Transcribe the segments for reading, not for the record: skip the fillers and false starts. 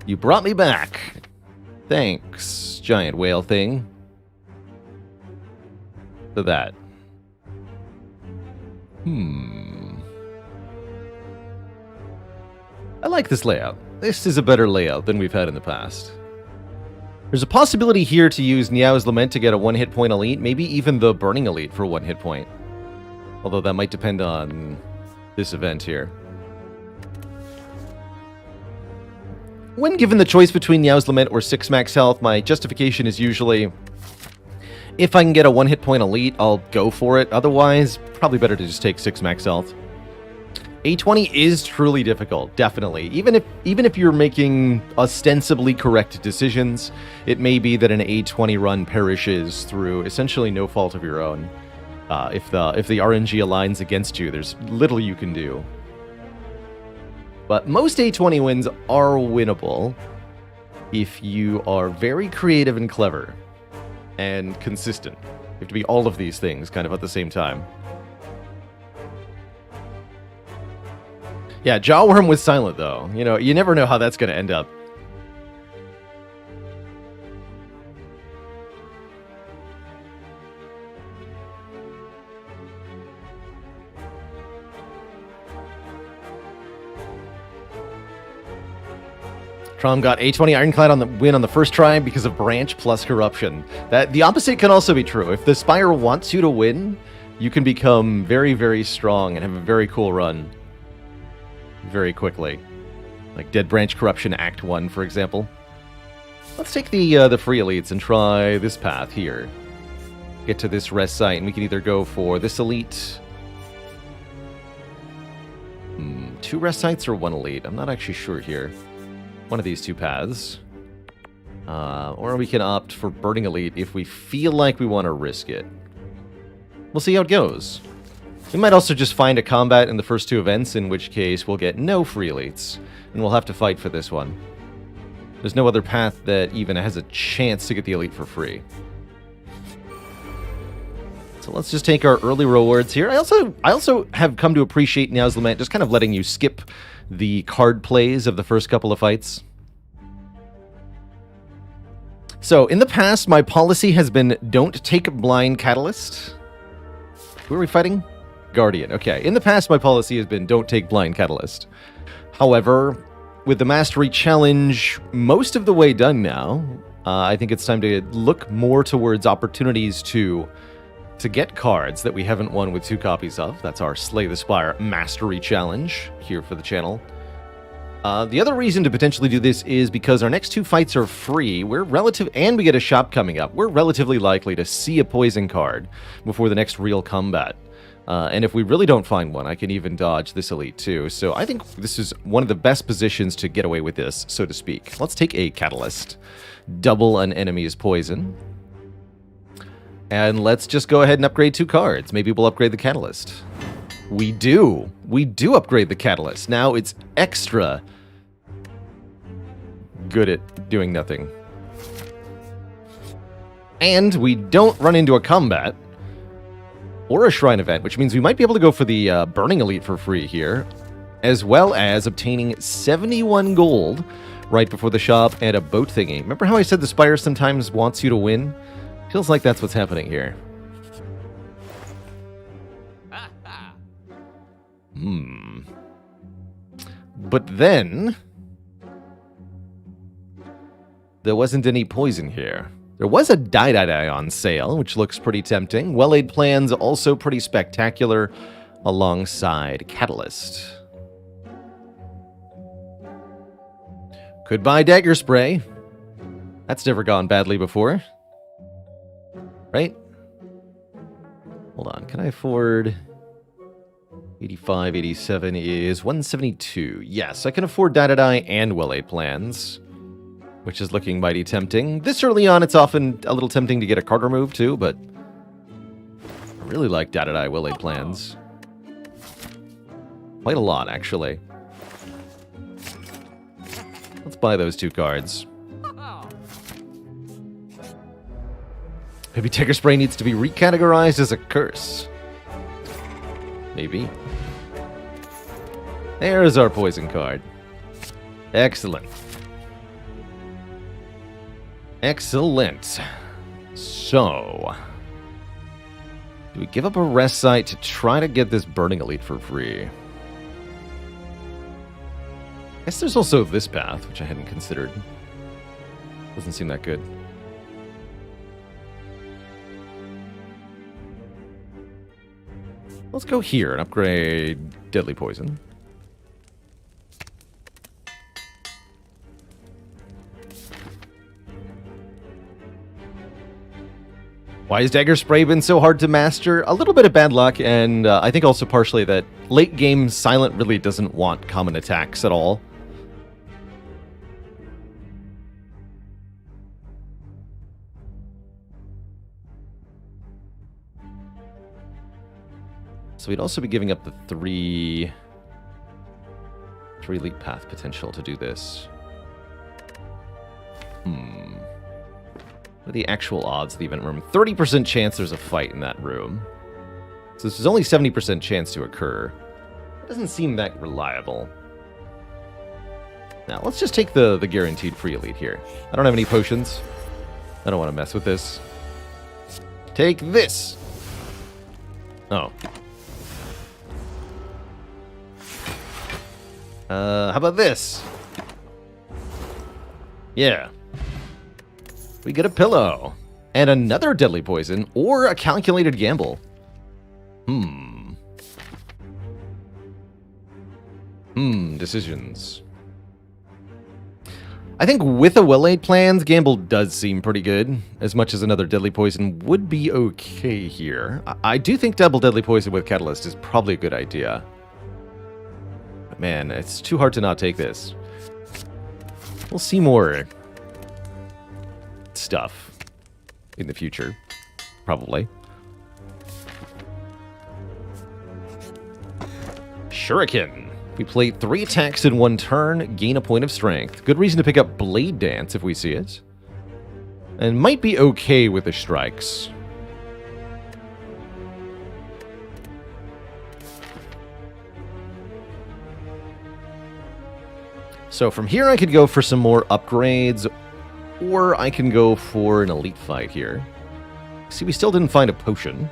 You brought me back. Thanks, giant whale thing. For that. I like this layout. This is a better layout than we've had in the past. There's a possibility here to use Niao's Lament to get a 1-hit point elite, maybe even the Burning Elite for 1 hit point. Although that might depend on this event here. When given the choice between Niao's Lament or 6 max health, my justification is usually, if I can get a 1-hit point elite, I'll go for it. Otherwise, probably better to just take 6 max health. A20 is truly difficult, definitely. Even if you're making ostensibly correct decisions, it may be that an A20 run perishes through essentially no fault of your own. If the RNG aligns against you, there's little you can do. But most A20 wins are winnable if you are very creative and clever and consistent. You have to be all of these things kind of at the same time. Yeah, Jawworm was silent, though. You know, you never know how that's going to end up. Trom got A20 Ironclad on the win on the first try because of Branch plus Corruption. The opposite can also be true. If the Spire wants you to win, you can become very, very strong and have a very cool run. Very quickly. Like Dead Branch Corruption Act 1, for example. Let's take the free elites and try this path here. Get to this rest site, and we can either go for this elite. 2 rest sites or 1 elite? I'm not actually sure here. One of these 2 paths. Or we can opt for Burning Elite if we feel like we want to risk it. We'll see how it goes. We might also just find a combat in the first 2 events, in which case we'll get no free elites, and we'll have to fight for this one. There's no other path that even has a chance to get the elite for free. So let's just take our early rewards here. I also have come to appreciate Niao's Lament, just kind of letting you skip the card plays of the first couple of fights. So, in the past, my policy has been don't take Blind Catalyst. Who are we fighting? Guardian. Okay. In the past, my policy has been don't take Blind Catalyst. However, with the Mastery Challenge most of the way done now, I think it's time to look more towards opportunities to get cards that we haven't won with 2 copies of. That's our Slay the Spire Mastery Challenge here for the channel. The other reason to potentially do this is because our next 2 fights are free. And we get a shop coming up. We're relatively likely to see a poison card before the next real combat. And if we really don't find one, I can even dodge this elite too. So I think this is one of the best positions to get away with this, so to speak. Let's take a Catalyst. Double an enemy's poison. And let's just go ahead and upgrade 2 cards. Maybe we'll upgrade the Catalyst. We do. We do upgrade the Catalyst. Now it's extra good at doing nothing. And we don't run into a combat or a shrine event, which means we might be able to go for the Burning Elite for free here, as well as obtaining 71 gold right before the shop and a boat thingy. Remember how I said the Spire sometimes wants you to win? Feels like that's what's happening here. But then there wasn't any poison here. There was a Die on sale, which looks pretty tempting. Well-laid plans also pretty spectacular alongside Catalyst. Could buy Dagger Spray. That's never gone badly before. Right? Hold on, can I afford 85, 87 is 172. Yes, I can afford Die and Well-laid plans, which is looking mighty tempting. This early on, it's often a little tempting to get a card remove too, but I really like Die Well-laid plans. Quite a lot, actually. Let's buy those 2 cards. Maybe Dagger Spray needs to be recategorized as a curse. Maybe. There's our poison card. Excellent. Excellent. So, do we give up a rest site to try to get this Burning Elite for free? I guess there's also this path, which I hadn't considered. Doesn't seem that good. Let's go here and upgrade Deadly Poison. Why has Dagger Spray been so hard to master? A little bit of bad luck, and I think also partially that late game Silent really doesn't want common attacks at all. So we'd also be giving up the three elite path potential to do this. What are the actual odds of the event room? 30% chance there's a fight in that room. So this is only 70% chance to occur. It doesn't seem that reliable. Now, let's just take the guaranteed free elite here. I don't have any potions. I don't want to mess with this. Take this! Oh. How about this? Yeah. We get a pillow. And another deadly poison, or a calculated gamble. Decisions. I think with a well-laid plans, gamble does seem pretty good. As much as another deadly poison would be okay here. I do think double deadly poison with catalyst is probably a good idea. But man, it's too hard to not take this. We'll see more stuff in the future, probably. Shuriken. We play 3 attacks in 1 turn, gain a point of strength. Good reason to pick up Blade Dance if we see it. And might be okay with the strikes. So from here I could go for some more upgrades, or I can go for an elite fight here. See, we still didn't find a potion.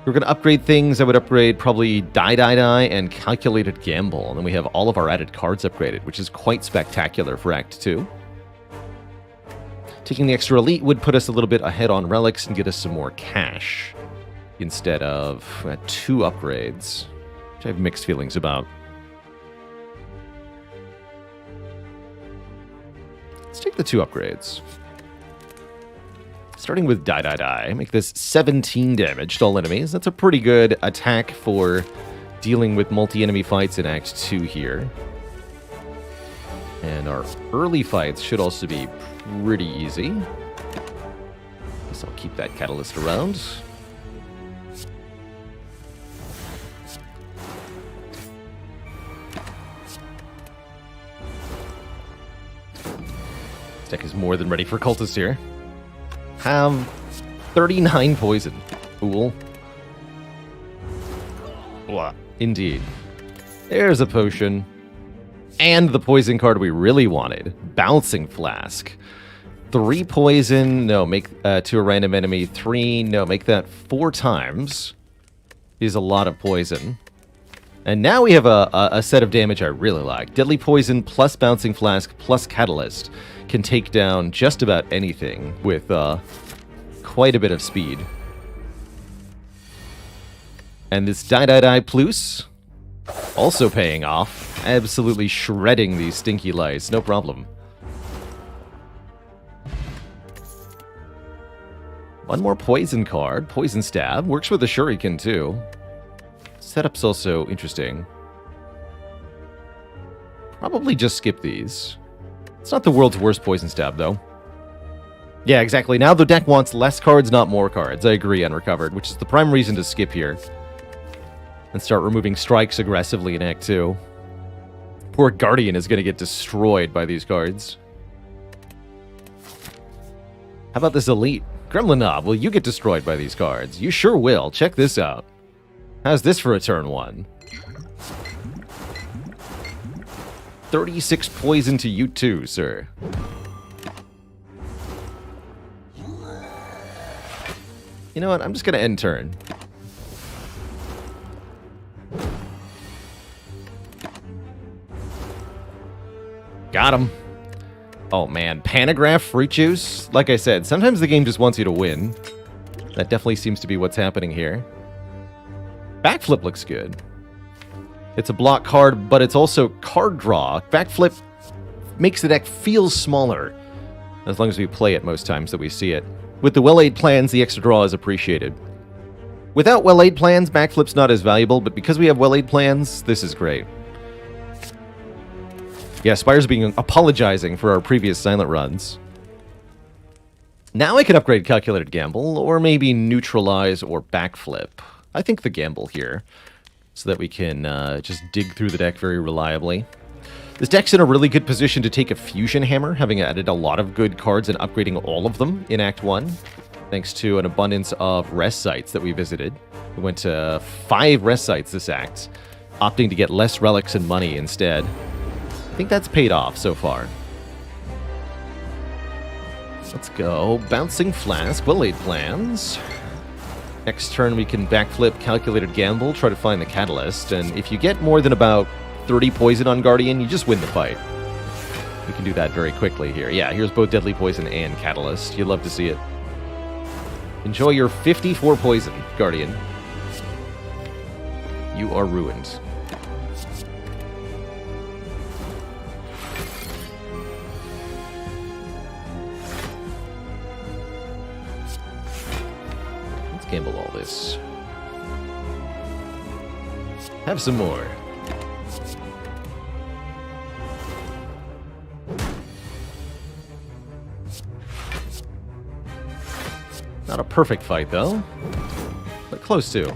We're going to upgrade things. I would upgrade probably Die and Calculated Gamble. And then we have all of our added cards upgraded, which is quite spectacular for Act 2. Taking the extra elite would put us a little bit ahead on relics and get us some more cash. Instead of 2 upgrades, which I have mixed feelings about. Let's take the 2 upgrades. Starting with Die. Make this 17 damage to all enemies. That's a pretty good attack for dealing with multi-enemy fights in Act 2 here. And our early fights should also be pretty easy. Guess I'll keep that catalyst around. This deck is more than ready for cultists here. Have 39 poison. Fool. Blah. Indeed. There's a potion. And the poison card we really wanted. Bouncing Flask. 3 poison. No, make to a random enemy. 3. No, make that 4 times. Is a lot of poison. And now we have a set of damage I really like. Deadly Poison plus Bouncing Flask plus Catalyst can take down just about anything with quite a bit of speed. And this Die Plus also paying off. Absolutely shredding these stinky lice, no problem. One more poison card. Poison Stab. Works with the Shuriken too. Setup's also interesting. Probably just skip these. It's not the world's worst Poison Stab, though. Yeah, exactly. Now the deck wants less cards, not more cards. I agree, Unrecovered, which is the prime reason to skip here. And start removing strikes aggressively in Act 2. Poor Guardian is going to get destroyed by these cards. How about this Elite? Gremlin Knob, will you get destroyed by these cards? You sure will. Check this out. How's this for a turn 1? 36 poison to you too, sir. You know what? I'm just going to end turn. Got him. Oh man, Panagraph, Fruit Juice. Like I said, sometimes the game just wants you to win. That definitely seems to be what's happening here. Backflip looks good. It's a block card, but it's also card draw. Backflip makes the deck feel smaller, as long as we play it most times that we see it. With the well-laid plans, the extra draw is appreciated. Without well-laid plans, Backflip's not as valuable, but because we have well-laid plans, this is great. Yeah, Spire's been apologizing for our previous silent runs. Now I can upgrade Calculated Gamble, or maybe Neutralize or Backflip. I think the Gamble here, so that we can just dig through the deck very reliably. This deck's in a really good position to take a Fusion Hammer, having added a lot of good cards and upgrading all of them in Act 1, thanks to an abundance of rest sites that we visited. We went to 5 rest sites this act, opting to get less relics and money instead. I think that's paid off so far. Let's go. Bouncing Flask, well-laid plans. Next turn we can backflip Calculated Gamble, try to find the Catalyst, and if you get more than about 30 poison on Guardian, you just win the fight. We can do that very quickly here. Yeah, here's both Deadly Poison and Catalyst. You'd love to see it. Enjoy your 54 poison, Guardian. You are ruined. Let's gamble all this. Have some more. Not a perfect fight, though, but close to.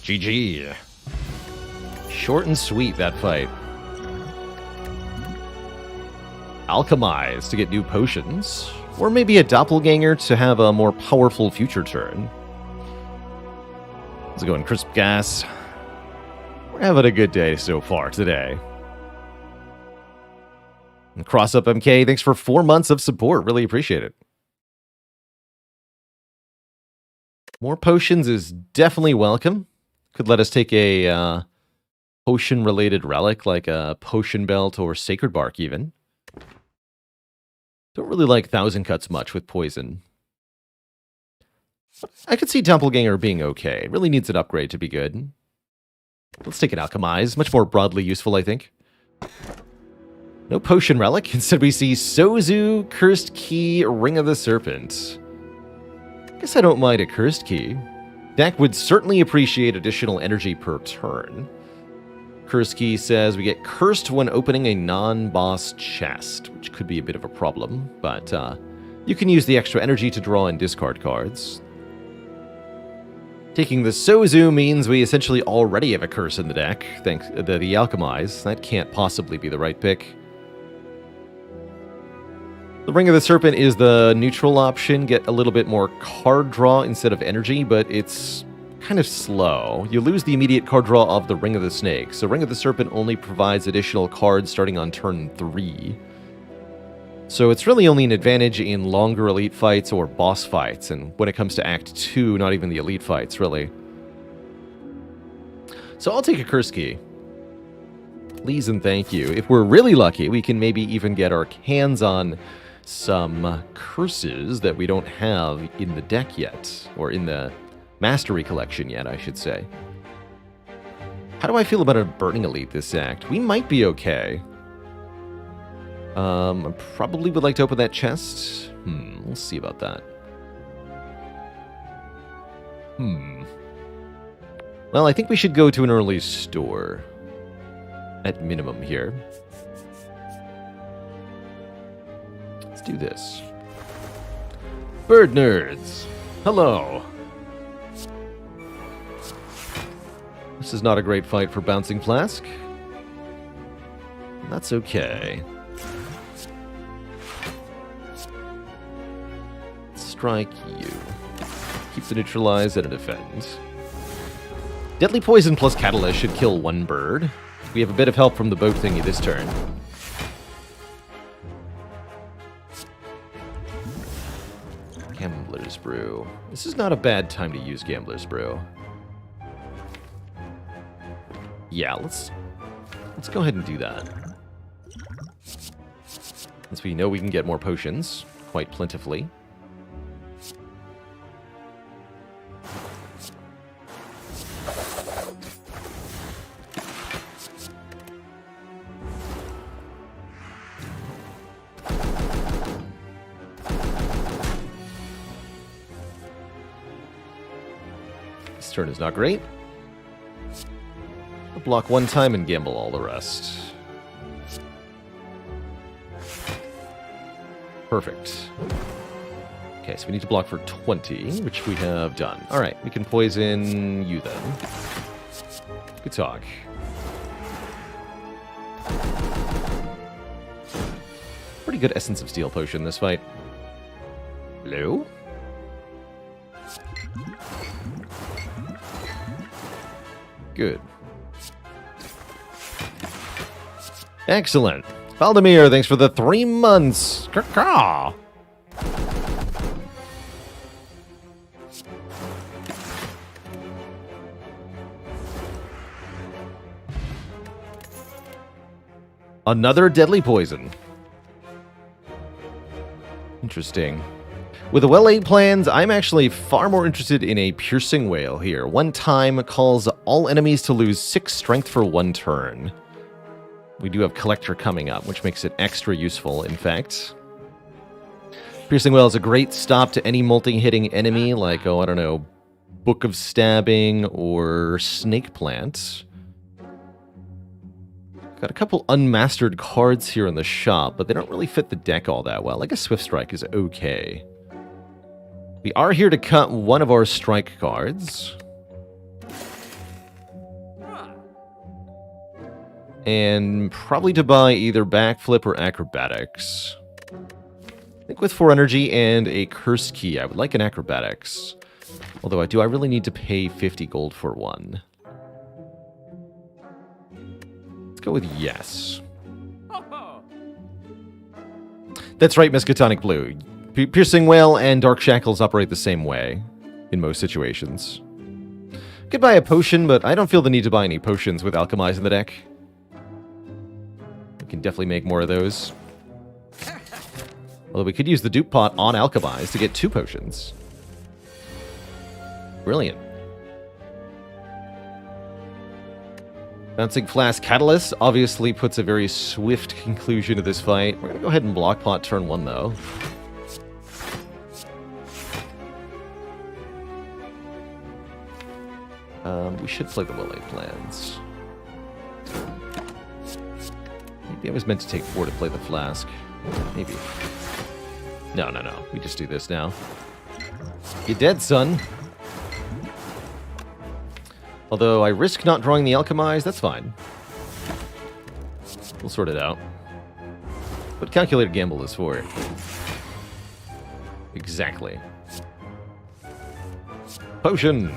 GG. Short and sweet, that fight. Alchemize to get new potions, or maybe a doppelganger to have a more powerful future turn. Let's go in Crisp Gas. We're having a good day so far today. And Cross Up MK, thanks for 4 months of support. Really appreciate it. More potions is definitely welcome. Could let us take a potion-related relic, like a Potion Belt or Sacred Bark even. Don't really like Thousand Cuts much with poison. I could see Doppelganger being okay. It really needs an upgrade to be good. Let's take an Alchemize. Much more broadly useful, I think. No Potion Relic. Instead, we see Sozu, Cursed Key, Ring of the Serpent. Guess I don't mind a Cursed Key. Deck would certainly appreciate additional energy per turn. Cursed Key says we get cursed when opening a non-boss chest, which could be a bit of a problem, but you can use the extra energy to draw and discard cards. Taking the Sozu means we essentially already have a curse in the deck, thanks to the Alchemize. That can't possibly be the right pick. The Ring of the Serpent is the neutral option, get a little bit more card draw instead of energy, but it's kind of slow. You lose the immediate card draw of the Ring of the Snake, so Ring of the Serpent only provides additional cards starting on turn 3. So it's really only an advantage in longer elite fights or boss fights, and when it comes to Act 2, not even the elite fights, really. So I'll take a Curse Key. Please and thank you. If we're really lucky, we can maybe even get our hands on some curses that we don't have in the deck yet, or in the Mastery collection yet, I should say. How do I feel about a Burning Elite this act? We might be okay. I probably would like to open that chest. We'll see about that. Well, I think we should go to an early store. At minimum here. Let's do this. Bird Nerds! Hello! This is not a great fight for Bouncing Flask. That's okay. Strike you. Keep the neutralize and a defend. Deadly Poison plus Catalyst should kill one bird. We have a bit of help from the boat thingy this turn. Gambler's Brew. This is not a bad time to use Gambler's Brew. Yeah, let's go ahead and do that. Since we know we can get more potions quite plentifully. This turn is not great. I'll block one time and gamble all the rest. Perfect. Okay, so we need to block for 20, which we have done. Alright, we can poison you then. Good talk. Pretty good Essence of Steel potion this fight. Hello? Good. Excellent. Valdemir, thanks for the 3 months. Caw. Another deadly poison. Interesting. With the well-laid plans, I'm actually far more interested in a piercing wail here. One time calls all enemies to lose 6 strength for 1 turn. We do have Collector coming up, which makes it extra useful, in fact. Piercing Wail is a great stop to any multi-hitting enemy, like, oh, I don't know, Book of Stabbing or Snake Plant. Got a couple unmastered cards here in the shop, but they don't really fit the deck all that well. I guess Swift Strike is okay. We are here to cut one of our strike cards. And probably to buy either Backflip or Acrobatics. I think with 4 energy and a Cursed Key, I would like an Acrobatics. Although I really need to pay 50 gold for one. Let's go with yes. That's right, Miskatonic Blue. Piercing Wail and Dark Shackles operate the same way in most situations. Could buy a potion, but I don't feel the need to buy any potions with Alchemize in the deck. We can definitely make more of those. Although we could use the dupe pot on Alchemize to get 2 potions. Brilliant. Bouncing Flask Catalyst obviously puts a very swift conclusion to this fight. We're going to go ahead and block pot turn 1, though. We should play the well-laid plans. Maybe I was meant to take 4 to play the flask. Maybe. No. We just do this now. You're dead, son. Although I risk not drawing the Alchemize, that's fine. We'll sort it out. What Calculated Gamble is for. Exactly. Potion!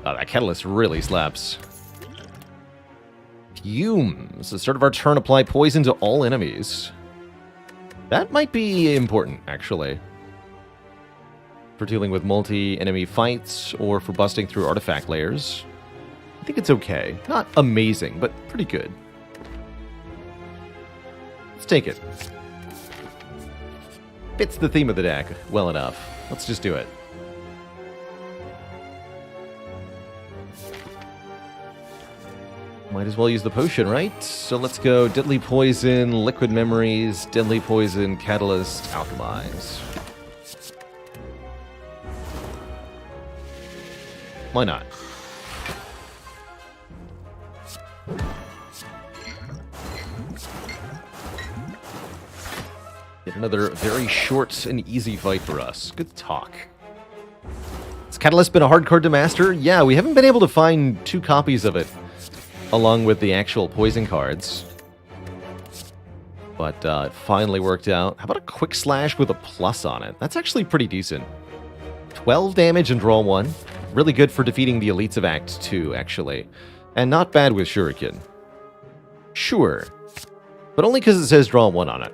Oh, that Catalyst really slaps. Fumes. At the start of our turn, apply poison to all enemies. That might be important, actually. For dealing with multi-enemy fights, or for busting through artifact layers. I think it's okay. Not amazing, but pretty good. Let's take it. Fits the theme of the deck well enough. Let's just do it. Might as well use the potion, right? So let's go Deadly Poison, Liquid Memories, Deadly Poison, Catalyst, Alchemize. Why not? Get another very short and easy fight for us. Good talk. Has Catalyst been a hard card to master? Yeah, we haven't been able to find 2 copies of it along with the actual poison cards. But it finally worked out. How about a Quick Slash with a plus on it? That's actually pretty decent. 12 damage and draw 1. Really good for defeating the elites of Act 2, actually. And not bad with Shuriken. Sure. But only because it says draw 1 on it.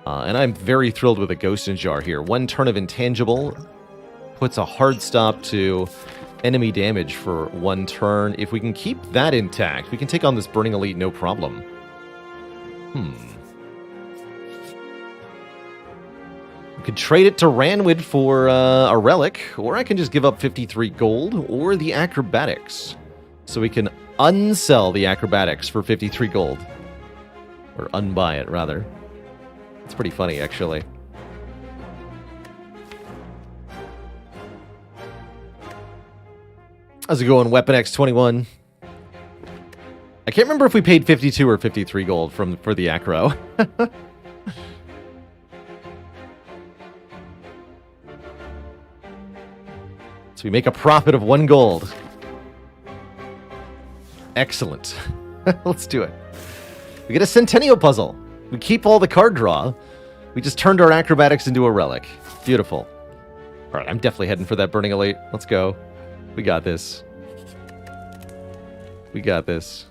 And I'm very thrilled with a Ghost in Jar here. 1 turn of intangible puts a hard stop to enemy damage for 1 turn. If we can keep that intact, we can take on this Burning Elite no problem. We could trade it to Ranwid for a Relic, or I can just give up 53 gold, or the Acrobatics. So we can unsell the Acrobatics for 53 gold. Or unbuy it, rather. It's pretty funny, actually. How's it going, Weapon X21? I can't remember if we paid 52 or 53 gold for the Acro. So we make a profit of 1 gold. Excellent. Let's do it. We get a Centennial puzzle. We keep all the card draw. We just turned our Acrobatics into a Relic. Beautiful. All right, I'm definitely heading for that Burning Elite. Let's go. We got this. We got this.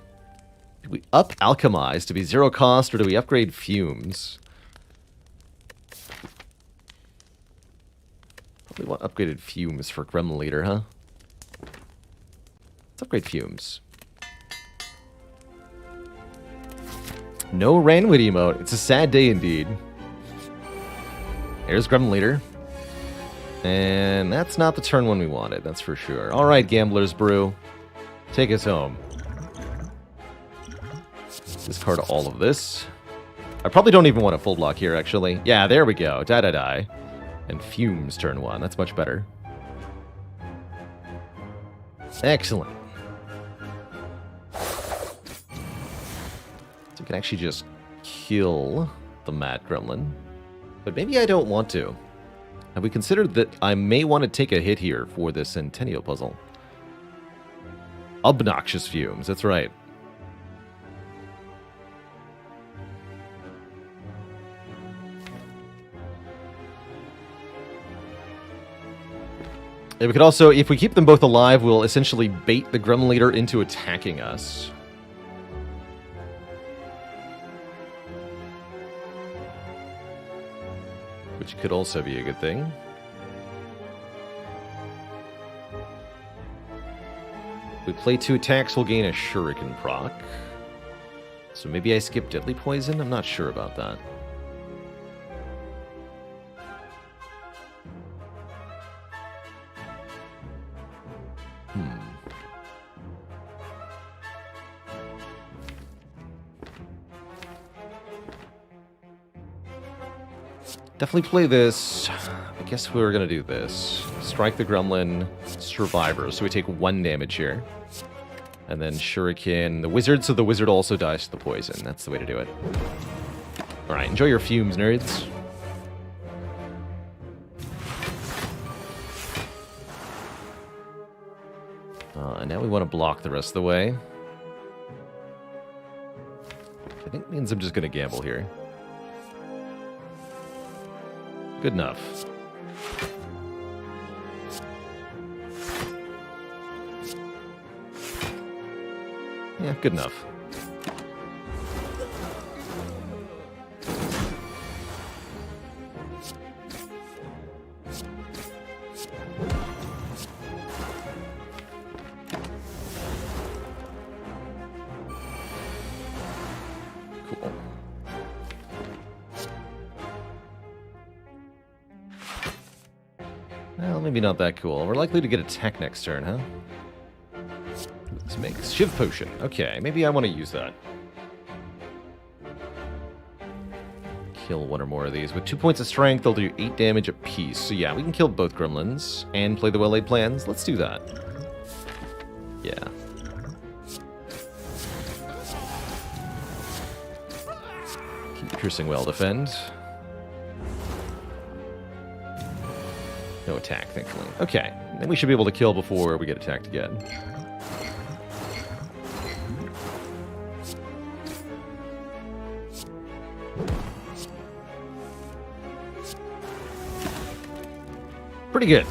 Do we up Alchemize to be 0 cost, or do we upgrade Fumes? Probably want upgraded Fumes for Gremlin Leader, huh? Let's upgrade Fumes. No Ranwid emote. It's a sad day indeed. Here's Gremlin Leader. And that's not the turn one we wanted, that's for sure. Alright, Gambler's Brew. Take us home. Discard all of this. I probably don't even want a full block here, actually. Yeah, there we go. Die. And Fumes turn 1. That's much better. Excellent. So we can actually just kill the Mad Gremlin. But maybe I don't want to. Have we considered that I may want to take a hit here for this Centennial puzzle? Obnoxious Fumes, that's right. And we could also, if we keep them both alive, we'll essentially bait the Gremlin Leader into attacking us. Which could also be a good thing. We play 2 attacks, we'll gain a Shuriken proc. So maybe I skip Deadly Poison? I'm not sure about that. Definitely play this. I guess we were going to do this. Strike the Gremlin, Survivor. So we take 1 damage here. And then Shuriken the Wizard, so the Wizard also dies to the poison. That's the way to do it. Alright, enjoy your Fumes, nerds. And now we want to block the rest of the way. I think it means I'm just going to gamble here. Good enough. Yeah, good enough. Cool. Well, maybe not that cool. We're likely to get attack next turn, huh? Let's make Shiv Potion. Okay, maybe I want to use that. Kill 1 or more of these. With 2 points of strength, they'll do 8 damage apiece. So yeah, we can kill both gremlins and play the well-laid plans. Let's do that. Yeah. Keep piercing well, defend. No attack, thankfully. Okay, then we should be able to kill before we get attacked again. Pretty good.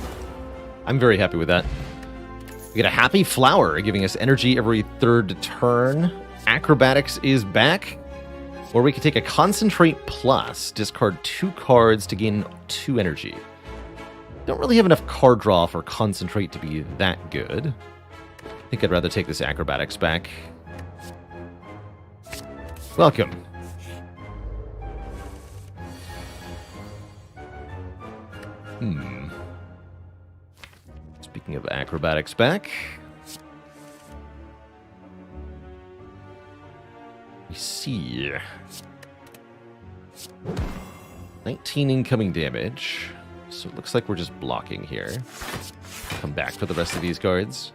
I'm very happy with that. We get a happy flower, giving us energy every third turn. Acrobatics is back. Or we could take a Concentrate Plus, discard 2 cards to gain 2 energy. Don't really have enough card draw for Concentrate to be that good. I think I'd rather take this Acrobatics back. Welcome. Speaking of Acrobatics back, we see 19 incoming damage. So it looks like we're just blocking here. Come back for the rest of these cards.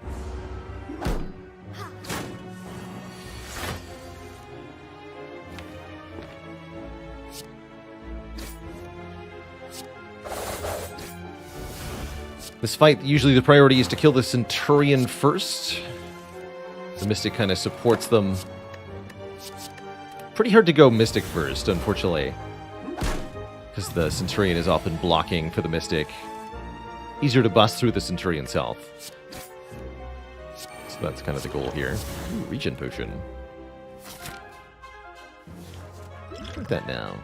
This fight, usually the priority is to kill the Centurion first. The Mystic kind of supports them. Pretty hard to go Mystic first, unfortunately, because the Centurion is often blocking for the Mystic. Easier to bust through the Centurion's health. So that's kind of the goal here. Ooh, Regen Potion. Like that now.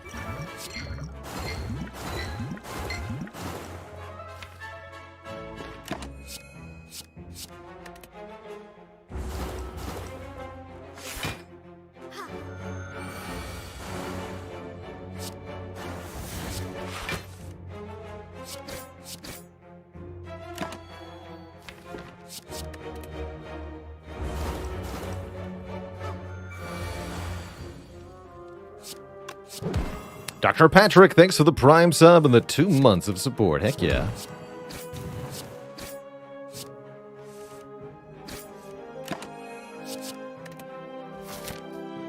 Dr. Patrick, thanks for the Prime sub and the 2 months of support. Heck yeah.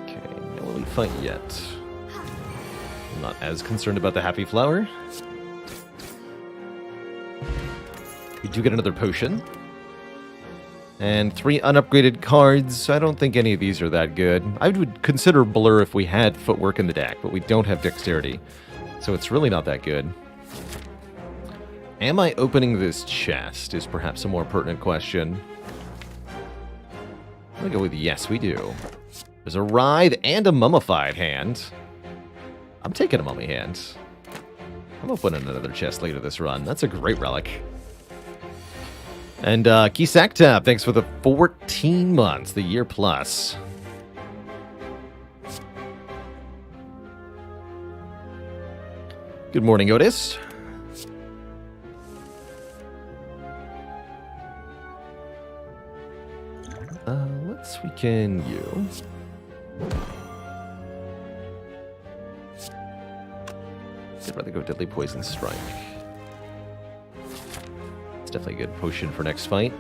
Okay, no elite fight yet. I'm not as concerned about the Happy Flower. We do get another potion. And 3 unupgraded cards. I don't think any of these are that good. I would consider Blur if we had Footwork in the deck, but we don't have Dexterity. So it's really not that good. Am I opening this chest is perhaps a more pertinent question. I'm going to go with yes, we do. There's a Writhe and a Mummified hand. I'm taking a Mummy hand. I'm opening another chest later this run. That's a great relic. And Kisaktab, thanks for the 14 months, the year plus. Good morning, Otis. Let's weaken you. I'd rather go Deadly Poison Strike. Definitely a good potion for next fight.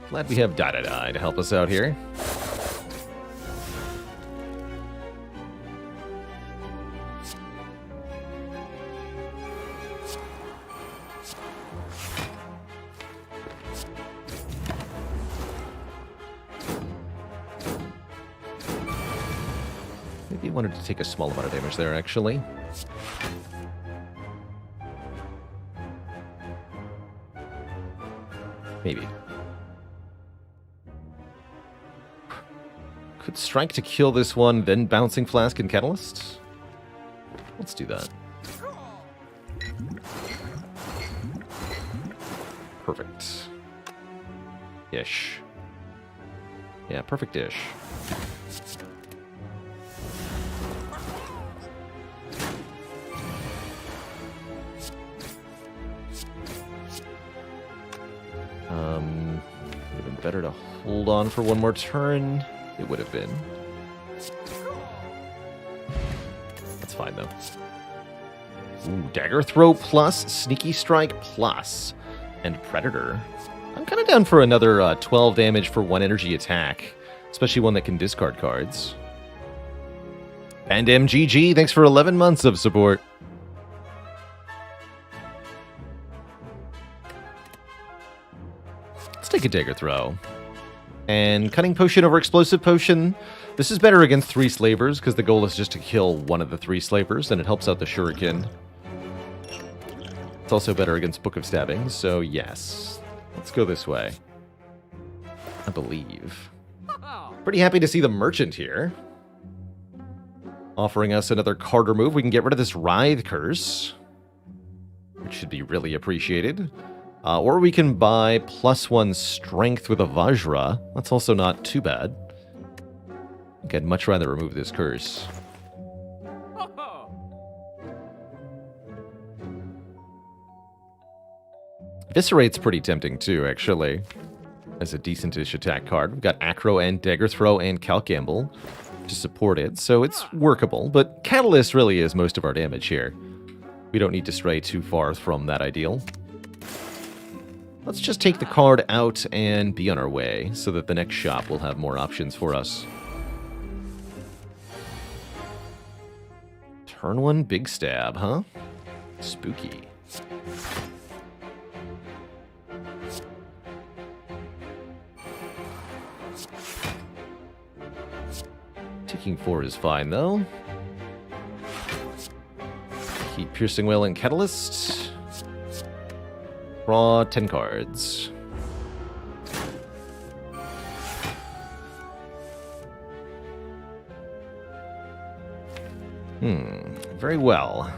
Glad we have Die to help us out here. Wanted to take a small amount of damage there, actually. Maybe. Could strike to kill this one, then Bouncing Flask and Catalyst? Let's do that. Perfect. Ish. Yeah, perfect-ish. Would have been better to hold on for one more turn. It would have been. That's fine, though. Ooh, Dagger Throw plus, Sneaky Strike plus, and Predator. I'm kind of down for another 12 damage for 1 energy attack, especially one that can discard cards. And MGG, thanks for 11 months of support. Let's take a Dagger Throw. And Cunning Potion over Explosive Potion. This is better against 3 Slavers, because the goal is just to kill one of the 3 Slavers, and it helps out the Shuriken. It's also better against Book of Stabbing, so yes. Let's go this way. I believe. Pretty happy to see the Merchant here. Offering us another card remove. We can get rid of this Writhe Curse, which should be really appreciated. Or we can buy +1 Strength with a Vajra. That's also not too bad. I think I'd much rather remove this curse. Eviscerate's pretty tempting too, actually, as a decentish attack card. We've got Acro and Dagger Throw and Calc Gamble to support it, so it's workable, but Catalyst really is most of our damage here. We don't need to stray too far from that ideal. Let's just take the card out and be on our way, so that the next shop will have more options for us. Turn 1 Big Stab, huh? Spooky. Taking 4 is fine, though. Keep Piercing Wail and Catalyst. Draw 10 cards. Very well.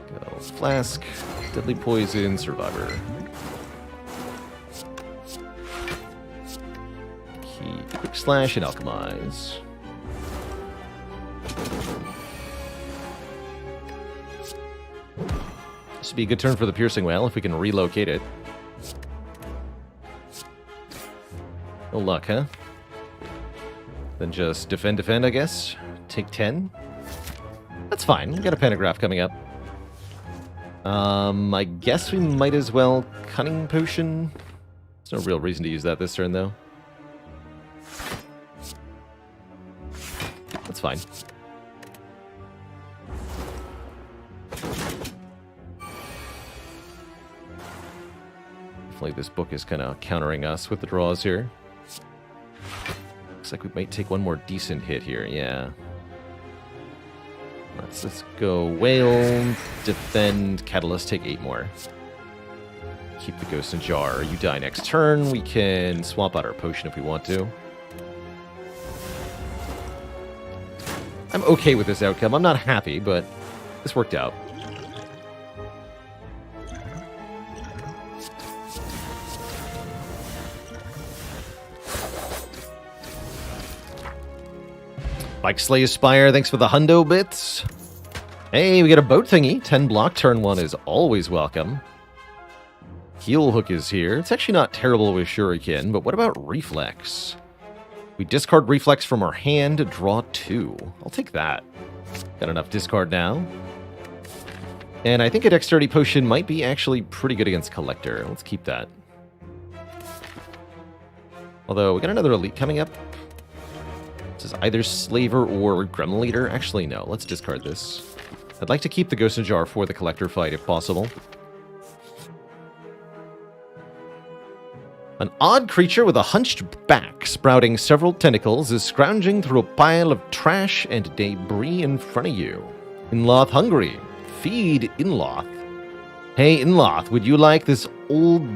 Go Flask, Deadly Poison, Survivor. Quick Slash and Alchemize. This would be a good turn for the Piercing Wail if we can relocate it. No luck, huh? Then just defend, I guess. Take 10. That's fine. We've got a Pentagraph coming up. I guess we might as well Cunning Potion. There's no real reason to use that this turn, though. That's fine. Definitely this book is kind of countering us with the draws here. Looks like we might take one more decent hit here, yeah. Let's go Wail, defend, Catalyst, take 8 more. Keep the Ghost in Jar. You die next turn. We can swap out our potion if we want to. I'm okay with this outcome. I'm not happy, but this worked out. Like Slay the Spire, thanks for the hundo bits. Hey, we got a boat thingy. 10 block, turn 1 is always welcome. Heel Hook is here. It's actually not terrible with Shuriken, but what about Reflex? We discard Reflex from our hand, draw 2. I'll take that. Got enough discard now. And I think a Dexterity Potion might be actually pretty good against Collector. Let's keep that. Although, we got another Elite coming up. This is either Slaver or Gremlin Leader. Actually, no. Let's discard this. I'd like to keep the Ghost in Jar for the Collector fight, if possible. An odd creature with a hunched back, sprouting several tentacles, is scrounging through a pile of trash and debris in front of you. Inloth hungry. Feed Inloth. Hey, Inloth, would you like this old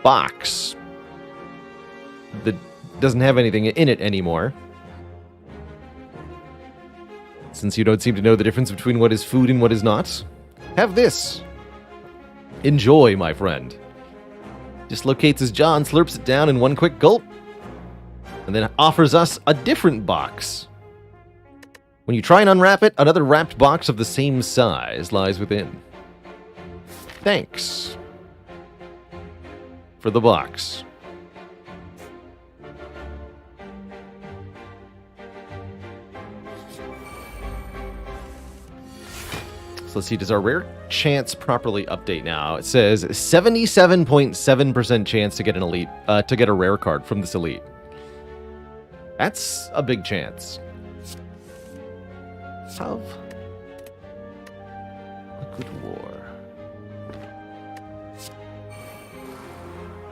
box that doesn't have anything in it anymore? Since you don't seem to know the difference between what is food and what is not, have this. Enjoy, my friend. Dislocates his jaw and slurps it down in one quick gulp, and then offers us a different box. When you try and unwrap it, another wrapped box of the same size lies within. Thanks for the box. Let's see, does our rare chance properly update now? It says 77.7% chance to get an elite, to get a rare card from this elite. That's a big chance. of Liquid War.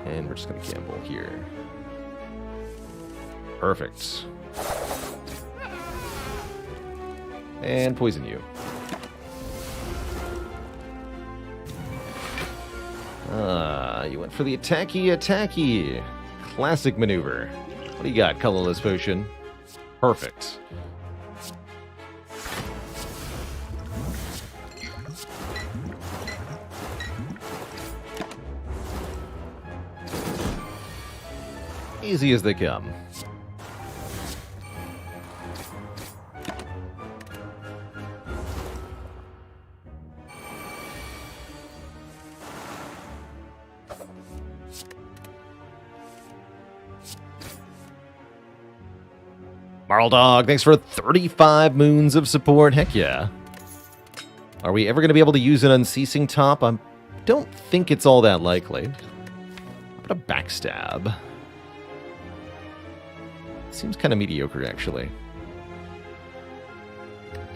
And we're just going to gamble here. Perfect. And poison you. You went for the attacky. Classic maneuver. What do you got, colorless potion? Perfect. Easy as they come. Marl Dog, thanks for 35 moons of support. Heck yeah. Are we ever going to be able to use an unceasing top? I don't think it's all that likely. What a backstab. Seems kind of mediocre, actually.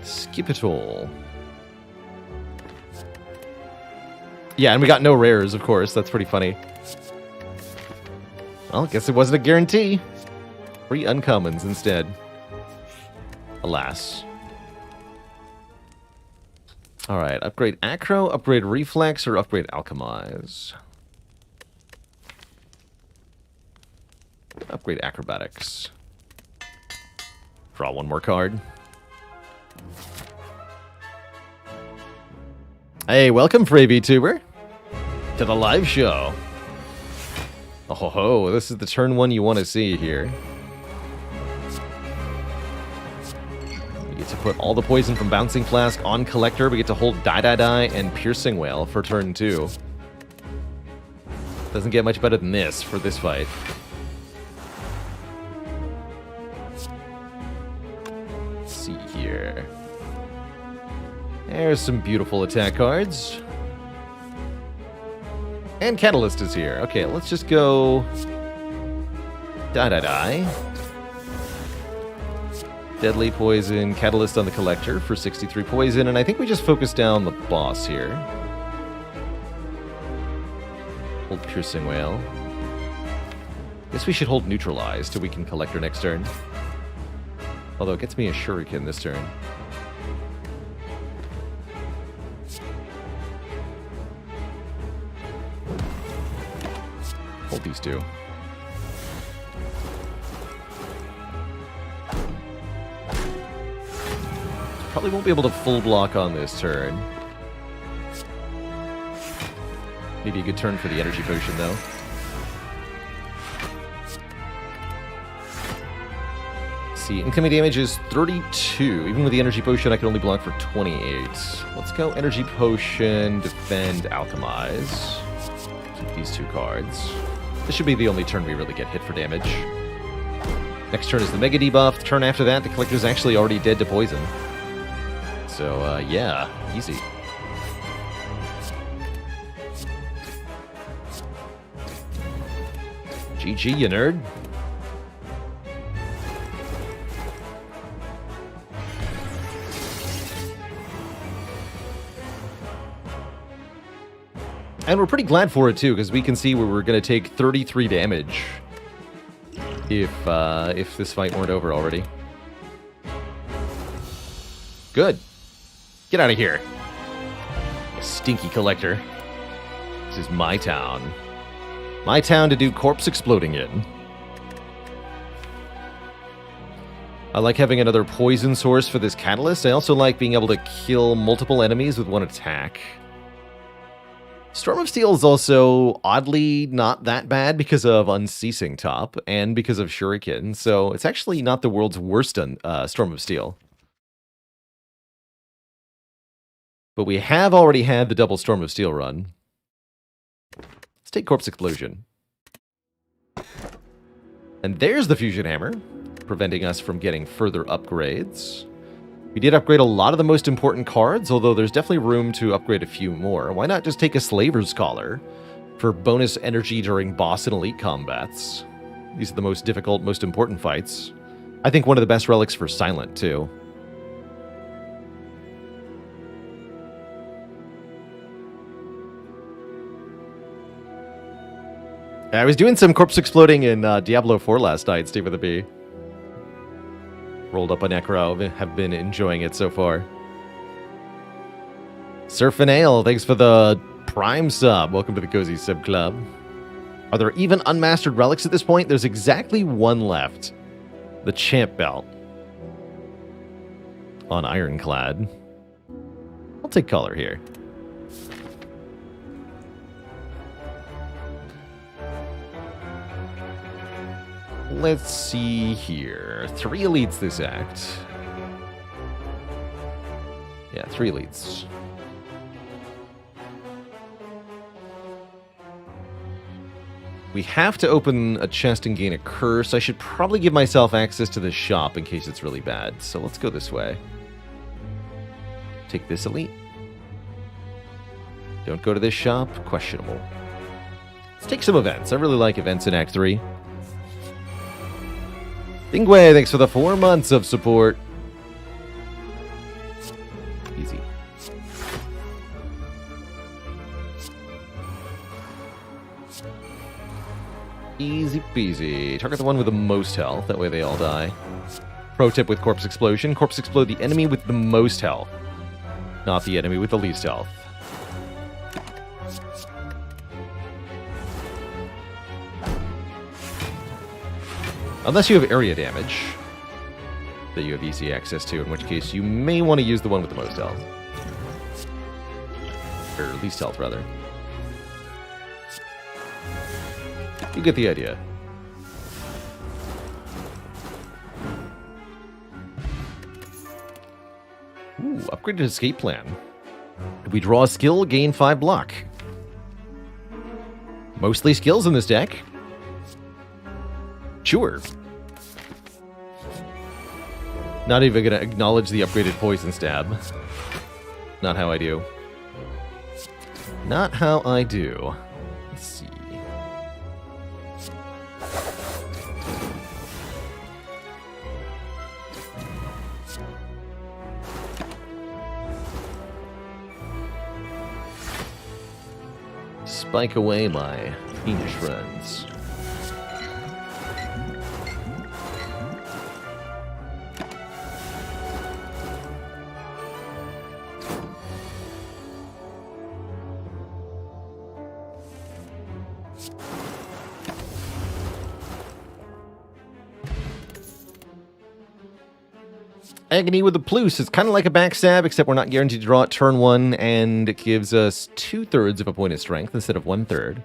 Skip it all. Yeah, and we got no rares, of course. That's pretty funny. Well, I guess it wasn't a guarantee. 3 uncommons instead. Alas. Alright, upgrade Acro, upgrade Reflex, or upgrade Alchemize? Upgrade Acrobatics. Draw one more card. Hey, welcome, Frey VTuber, to the live show. Oh ho ho, this is the turn one you want to see here. We get to put all the poison from Bouncing Flask on Collector. We get to hold Die and Piercing Wail for turn 2. Doesn't get much better than this for this fight. Let's see here. There's some beautiful attack cards. And Catalyst is here. Okay, let's just go... Die. Deadly Poison, Catalyst on the Collector for 63 poison, and I think we just focus down the boss here. Hold Piercing Wail. Guess we should hold Neutralize till we can Collector next turn. Although it gets me a Shuriken this turn. Hold these two. Probably won't be able to full block on this turn. Maybe a good turn for the energy potion, though. See, incoming damage is 32. Even with the energy potion, I can only block for 28. Let's go energy potion, defend, alchemize. Keep these 2 cards. This should be the only turn we really get hit for damage. Next turn is the Mega Debuff. The turn after that, the Collector's actually already dead to poison. So, yeah, easy. GG, you nerd. And we're pretty glad for it, too, because we can see where we're going to take 33 damage if this fight weren't over already. Good. Get out of here. You stinky Collector. This is my town. My town to do corpse exploding in. I like having another poison source for this Catalyst. I also like being able to kill multiple enemies with one attack. Storm of Steel is also oddly not that bad because of Unceasing Top and because of Shuriken, so it's actually not the world's worst Storm of Steel. But we have already had the double Storm of Steel run. Let's take Corpse Explosion. And there's the Fusion Hammer, preventing us from getting further upgrades. We did upgrade a lot of the most important cards, although there's definitely room to upgrade a few more. Why not just take a Slaver's Collar for bonus energy during boss and elite combats? These are the most difficult, most important fights. I think one of the best relics for Silent, too. I was doing some corpse exploding in Diablo 4 last night, Steve with a B. Rolled up a Necro, have been enjoying it so far. Surf and Ale, thanks for the Prime sub. Welcome to the Cozy Sub Club. Are there even unmastered relics at this point? There's exactly one left. The Champ Belt. On Ironclad. I'll take color here. Let's see here. 3 elites this act. Yeah, 3 elites. We have to open a chest and gain a curse. I should probably give myself access to the shop in case it's really bad. So let's go this way. Take this elite. Don't go to this shop. Questionable. Let's take some events. I really like events in Act 3. Dingway, thanks for the 4 months of support. Easy. Easy peasy. Target the one with the most health. That way they all die. Pro tip with Corpse Explosion. Corpse explode the enemy with the most health. Not the enemy with the least health. Unless you have area damage that you have easy access to, in which case you may want to use the one with the most health. Or least health, rather. You get the idea. Ooh, upgraded escape plan. If we draw a skill, gain 5 block. Mostly skills in this deck. Sure. Not even gonna acknowledge the upgraded poison stab. Not how I do. Not how I do. Let's see. Spike away my fiendish friends. Agony with the Plus. It's kind of like a backstab, except we're not guaranteed to draw it turn 1, and it gives us 2/3 of a point of strength instead of 1/3.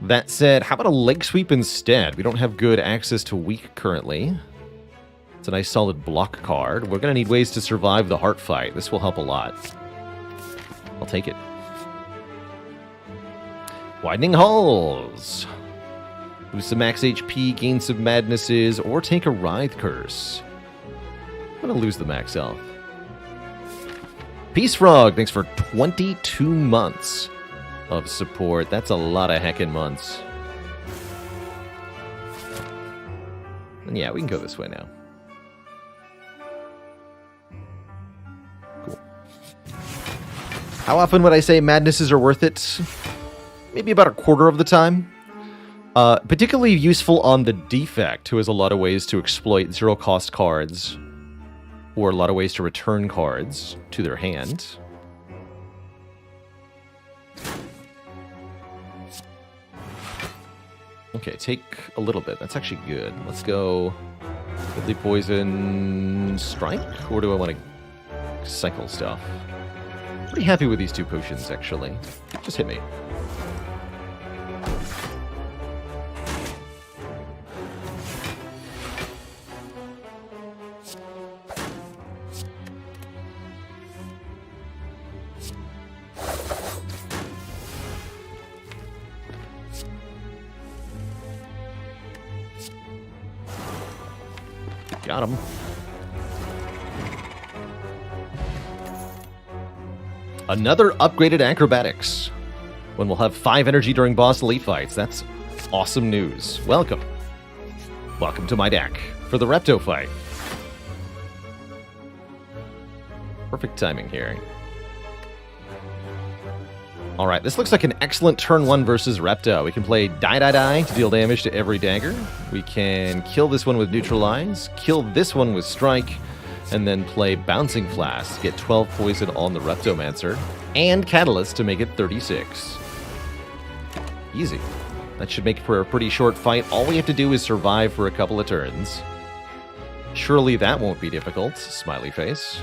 That said, how about a leg sweep instead? We don't have good access to weak currently. It's a nice solid block card. We're going to need ways to survive the heart fight. This will help a lot. I'll take it. Widening Halls. Lose some max HP, gain some madnesses, or take a Writhe Curse. I'm going to lose the max health. Peace Frog, thanks for 22 months of support. That's a lot of heckin' months. And yeah, we can go this way now. Cool. How often would I say madnesses are worth it? Maybe about a quarter of the time. Particularly useful on the Defect, who has a lot of ways to exploit zero-cost cards, or a lot of ways to return cards to their hand. Okay, take a little bit. That's actually good. Let's go Deadly Poison Strike, or do I want to cycle stuff? Pretty happy with these 2 potions, actually. Just hit me. Got him. Another upgraded acrobatics. When we'll have 5 energy during boss elite fights. That's awesome news. Welcome. Welcome to my deck for the Repto fight. Perfect timing here. Alright, this looks like an excellent turn 1 versus Repto. We can play Die to deal damage to every dagger. We can kill this one with Neutralize, kill this one with Strike, and then play Bouncing Flask to get 12 poison on the Reptomancer, and Catalyst to make it 36. Easy. That should make for a pretty short fight. All we have to do is survive for a couple of turns. Surely that won't be difficult. Smiley face.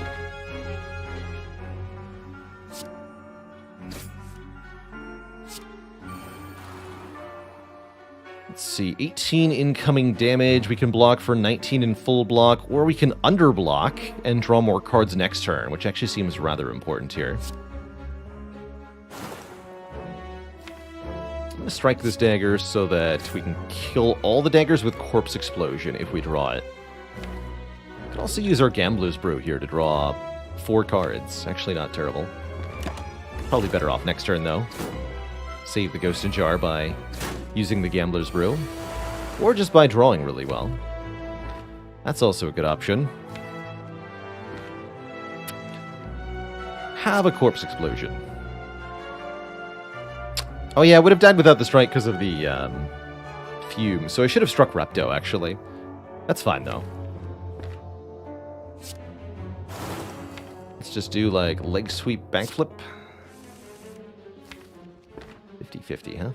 Let's see, 18 incoming damage. We can block for 19 in full block, or we can underblock and draw more cards next turn, which actually seems rather important here. I'm going to strike this dagger so that we can kill all the daggers with Corpse Explosion if we draw it. We can also use our Gambler's Brew here to draw 4 cards. Actually not terrible. Probably better off next turn, though. Save the Ghost in Jar by using the Gambler's Brew, or just by drawing really well. That's also a good option. Have a Corpse Explosion. Oh yeah, I would have died without the strike because of the fume, so I should have struck Repto, actually. That's fine, though. Let's just do, like, leg sweep, backflip. 50-50, huh?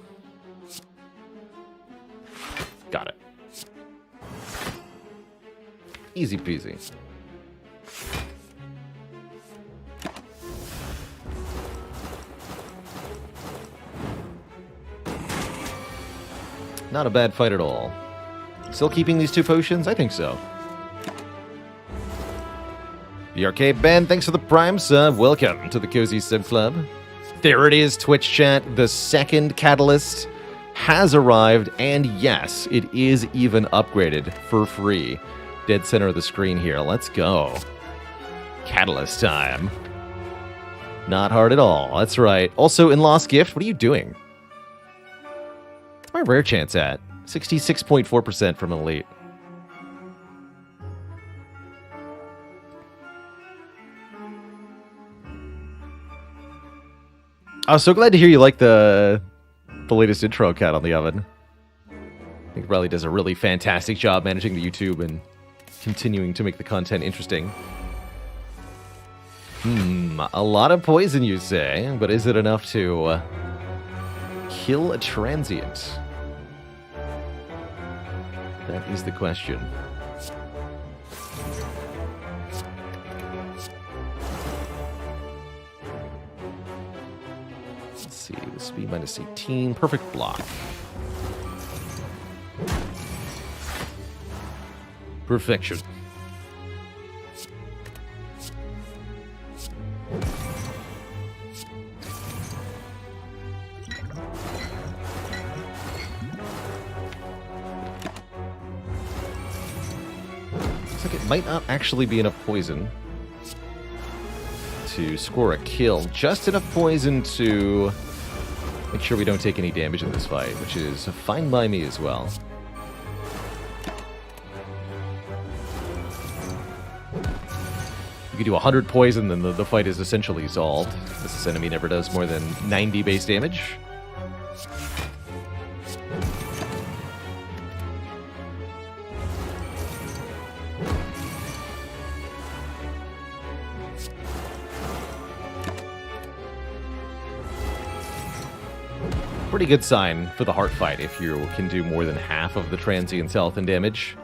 Got it. Easy peasy. Not a bad fight at all. Still keeping these 2 potions? I think so. The Arcade Band, thanks for the Prime sub. Welcome to the Cozy Sub Club. There it is, Twitch chat. The second Catalyst has arrived, and yes, it is even upgraded for free. Dead center of the screen here. Let's go. Catalyst time. Not hard at all. That's right. Also, in Lost Gift, what are you doing? What's my rare chance at? 66.4% from Elite. I was so glad to hear you like the latest intro, Cat on the Oven. I think Riley does a really fantastic job managing the YouTube and continuing to make the content interesting. A lot of poison, you say, but is it enough to kill a transient? That is the question. Let's see, the speed minus 18, perfect block. Perfection. Looks like it might not actually be enough poison to score a kill. Just enough poison to make sure we don't take any damage in this fight, which is fine by me as well. You do 100 poison, then the fight is essentially solved. This enemy never does more than 90 base damage. Pretty good sign for the heart fight if you can do more than half of the transient's health and damage.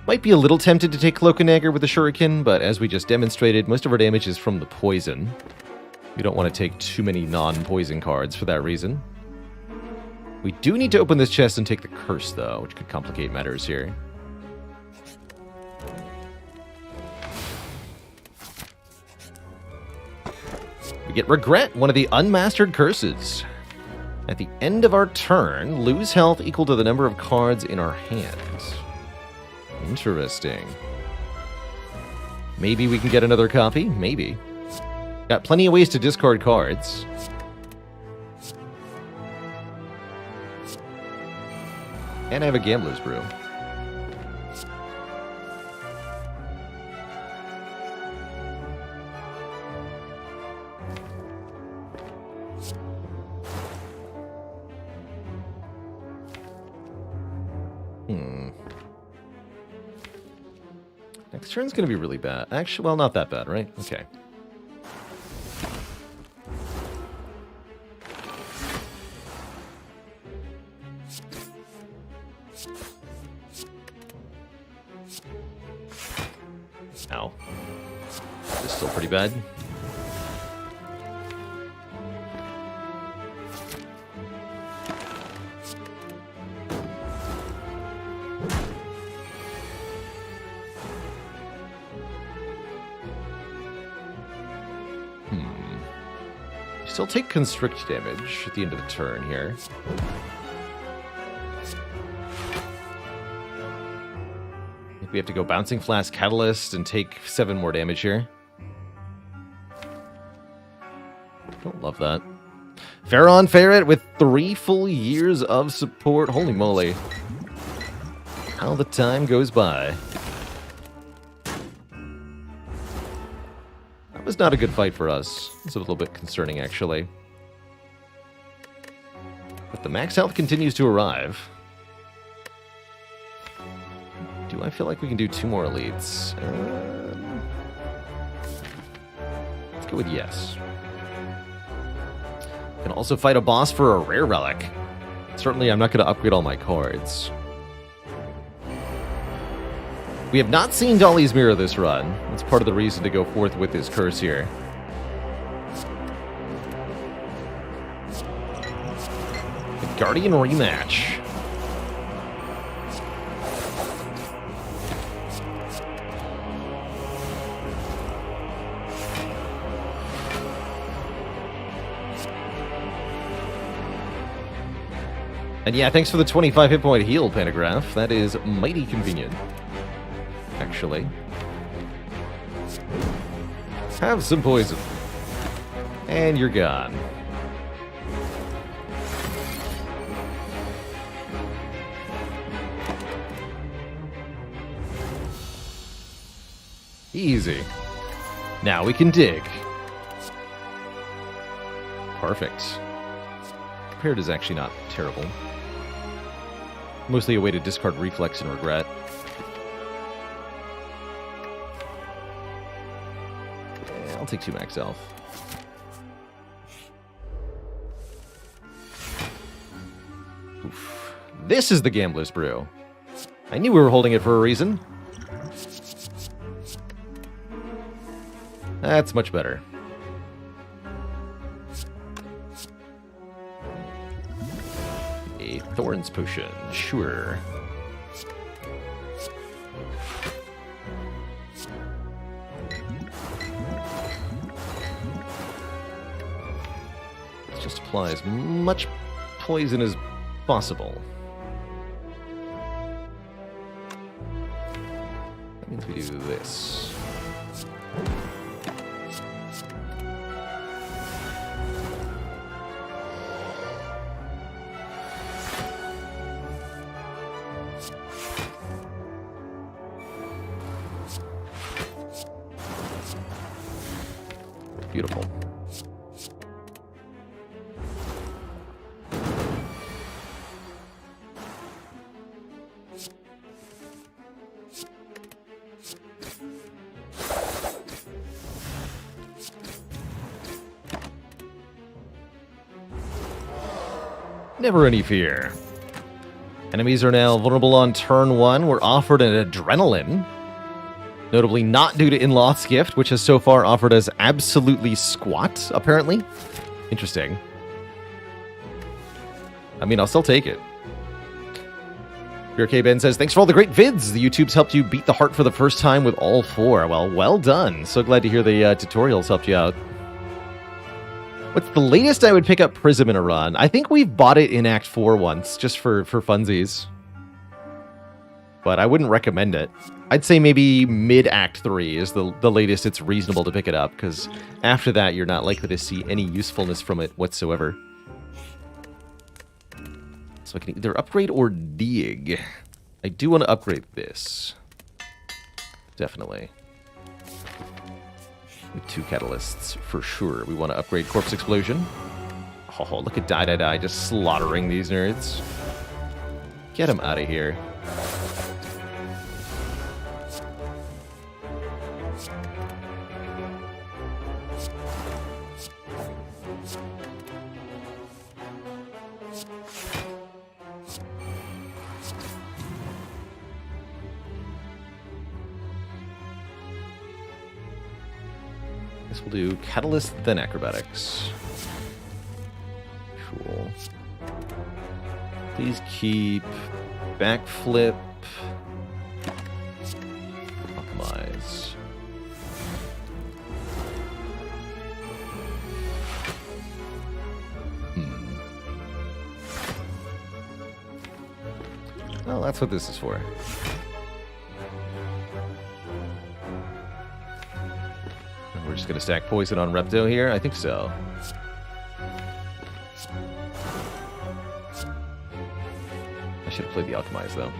Might be a little tempted to take Cloak and Dagger with the Shuriken, but as we just demonstrated, most of our damage is from the poison. We don't want to take too many non-poison cards for that reason. We do need to open this chest and take the Curse, though, which could complicate matters here. We get Regret, one of the unmastered curses. At the end of our turn, lose health equal to the number of cards in our hands. Interesting. Maybe we can get another copy? Maybe. Got plenty of ways to discard cards. And I have a Gambler's Brew. Next turn's going to be really bad. Actually, well, not that bad, right? Okay. Ow. This is still pretty bad. Still take constrict damage at the end of the turn here. I think we have to go Bouncing Flask Catalyst and take 7 more damage here. Don't love that. Pharaon Ferret with 3 full years of support. Holy moly. How the time goes by. That was not a good fight for us. It's a little bit concerning, actually. But the max health continues to arrive. Do I feel like we can do 2 more elites? Let's go with yes. Can also fight a boss for a rare relic. Certainly, I'm not going to upgrade all my cards. We have not seen Dolly's Mirror this run. That's part of the reason to go forth with this curse here. The Guardian rematch. And yeah, thanks for the 25 hit point heal, Pantograph. That is mighty convenient. Actually. Have some poison. And you're gone. Easy. Now we can dig. Perfect. Prepared is actually not terrible. Mostly a way to discard Reflex and Regret. I'll take 2 max health. Oof. This is the Gambler's Brew. I knew we were holding it for a reason. That's much better. A Thorns Potion, sure. Just apply as much poison as possible. That means we do this. Beautiful. Never any fear. Enemies are now vulnerable on turn 1. We're offered an Adrenaline. Notably not due to Inloth's Gift, which has so far offered us absolutely squat, apparently. Interesting. I mean, I'll still take it. BRK Ben says, thanks for all the great vids. The YouTube's helped you beat the heart for the first time with all 4. Well done. So glad to hear the tutorials helped you out. What's the latest I would pick up Prism in a run? I think we've bought it in Act 4 once, just for funsies. But I wouldn't recommend it. I'd say maybe mid-Act 3 is the latest it's reasonable to pick it up, because after that, you're not likely to see any usefulness from it whatsoever. So I can either upgrade or dig. I do want to upgrade this. Definitely. With 2 catalysts, for sure. We want to upgrade Corpse Explosion. Oh, look at Die just slaughtering these nerds. Get them out of here. Guess we'll do Catalyst, then Acrobatics. Cool. Please keep Backflip. Optimize. Well, that's what this is for. We're just going to stack Poison on Repto here? I think so. I should have played the Alchemize, though.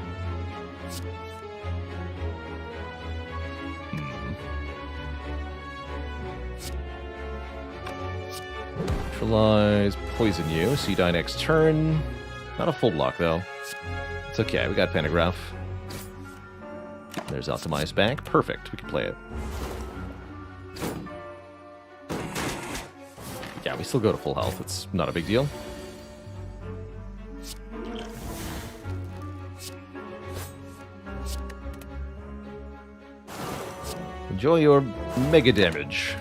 Neutralize, poison you, so you die next turn. Not a full block, though. It's okay, we got Pantograph. There's Alchemize back. Perfect, we can play it. Yeah, we still go to full health. It's not a big deal. Enjoy your mega damage.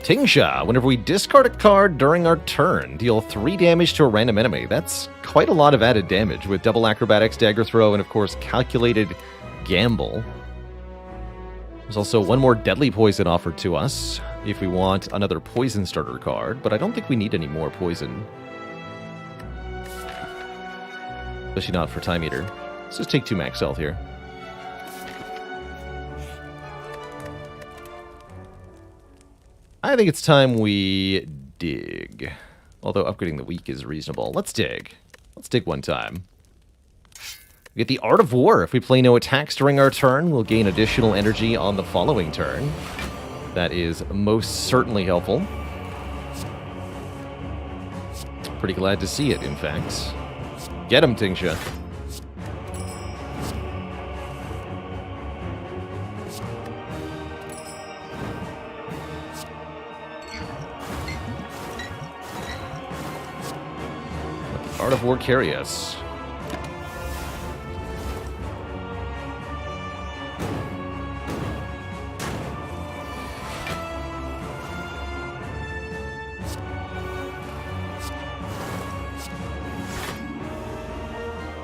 Tingsha. Whenever we discard a card during our turn, deal 3 damage to a random enemy. That's quite a lot of added damage with double acrobatics, dagger throw, and of course calculated gamble. There's also one more deadly poison offered to us if we want another poison starter card, but I don't think we need any more poison. Especially not for Time Eater. Let's just take 2 max health here. I think it's time we dig. Although upgrading the weak is reasonable. Let's dig. Let's dig one time. We get the Art of War. If we play no attacks during our turn, we'll gain additional energy on the following turn. That is most certainly helpful. Pretty glad to see it, in fact. Get him, Tingsha. Let the Art of War carry us.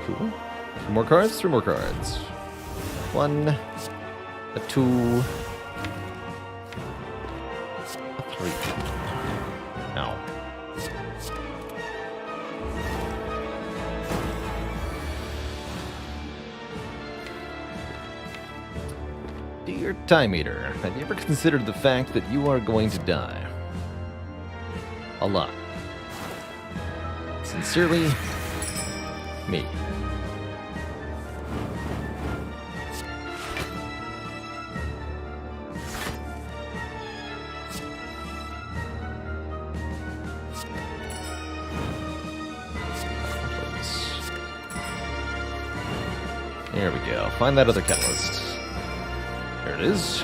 Cool. 2 more cards, 3 more cards. 1, a 2, a 3. Ow. Dear Time Eater, have you ever considered the fact that you are going to die? A lot. Sincerely, me. There we go. Find that other catalyst. There it is.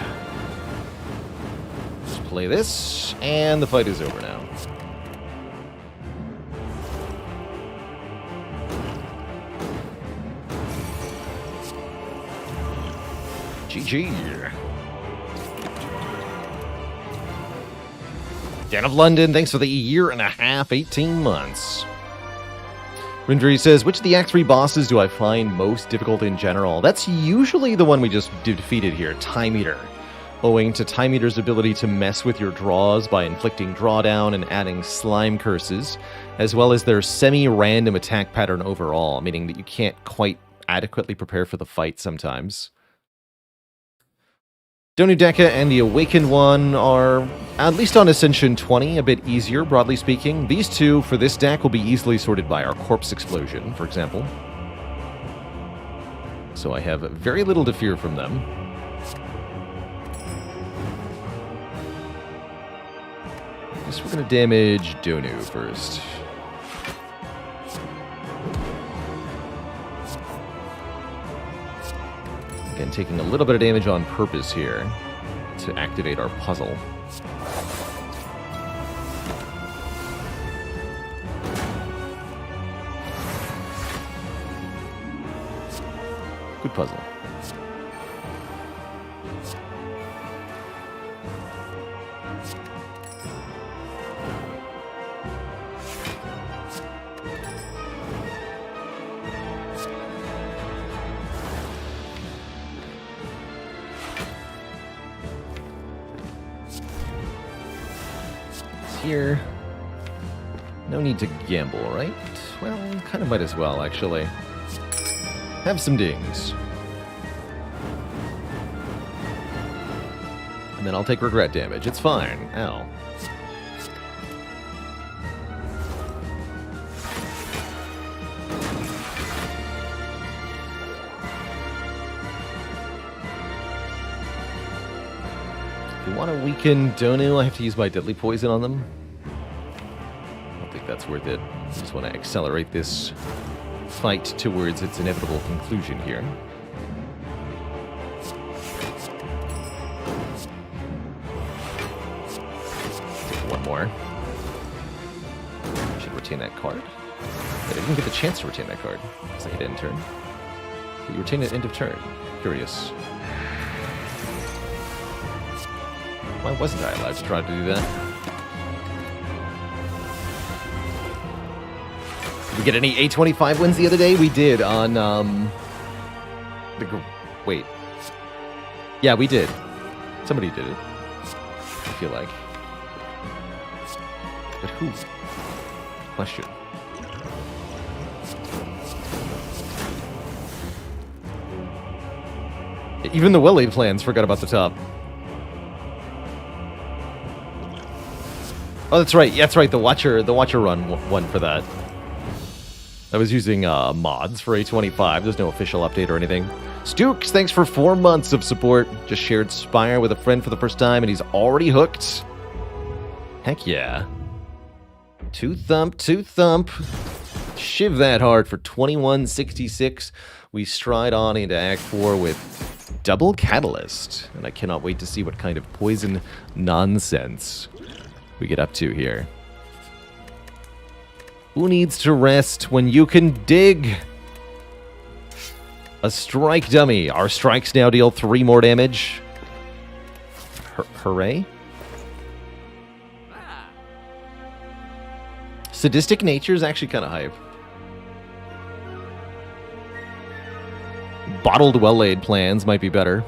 Just play this, and the fight is over now. GG. Dan of London, thanks for the 1.5 years, 18 months. Rindri says, which of the Act 3 bosses do I find most difficult in general? That's usually the one we just defeated here, Time Eater. Owing to Time Eater's ability to mess with your draws by inflicting drawdown and adding slime curses, as well as their semi-random attack pattern overall, meaning that you can't quite adequately prepare for the fight sometimes. Donudeka and the Awakened one are, at least on Ascension 20, a bit easier, broadly speaking. These two, for this deck, will be easily sorted by our Corpse Explosion, for example. So I have very little to fear from them. I guess we're going to damage Donu first. Again, taking a little bit of damage on purpose here to activate our puzzle. Good puzzle. Here. No need to gamble, right? Well, kind of might as well, actually. Have some dings. And then I'll take regret damage. It's fine. Ow. If you want to weaken Donu, I have to use my deadly poison on them. I don't think that's worth it. I just want to accelerate this fight towards its inevitable conclusion here. Take one more. Should retain that card. But I didn't get the chance to retain that card because I hit end turn. But you retain it end of turn. Curious. Why wasn't I allowed to try to do that? Did we get any A25 wins the other day? We did on, wait. Yeah, we did. Somebody did it. I feel like. But who? Question. Even the well-laid plans forgot about the top. Oh, that's right. Yeah, that's right. The Watcher run won for that. I was using mods for A25. There's no official update or anything. Stukes, thanks for 4 months of support. Just shared Spire with a friend for the first time, and he's already hooked. Heck yeah. Two thump. Shiv that hard for 2166. We stride on into Act 4 with double Catalyst. And I cannot wait to see what kind of poison nonsense we get up to here. Who needs to rest when you can dig? A strike dummy. Our strikes now deal 3 more damage. Hooray. Sadistic Nature is actually kind of hype. Bottled well-laid plans might be better.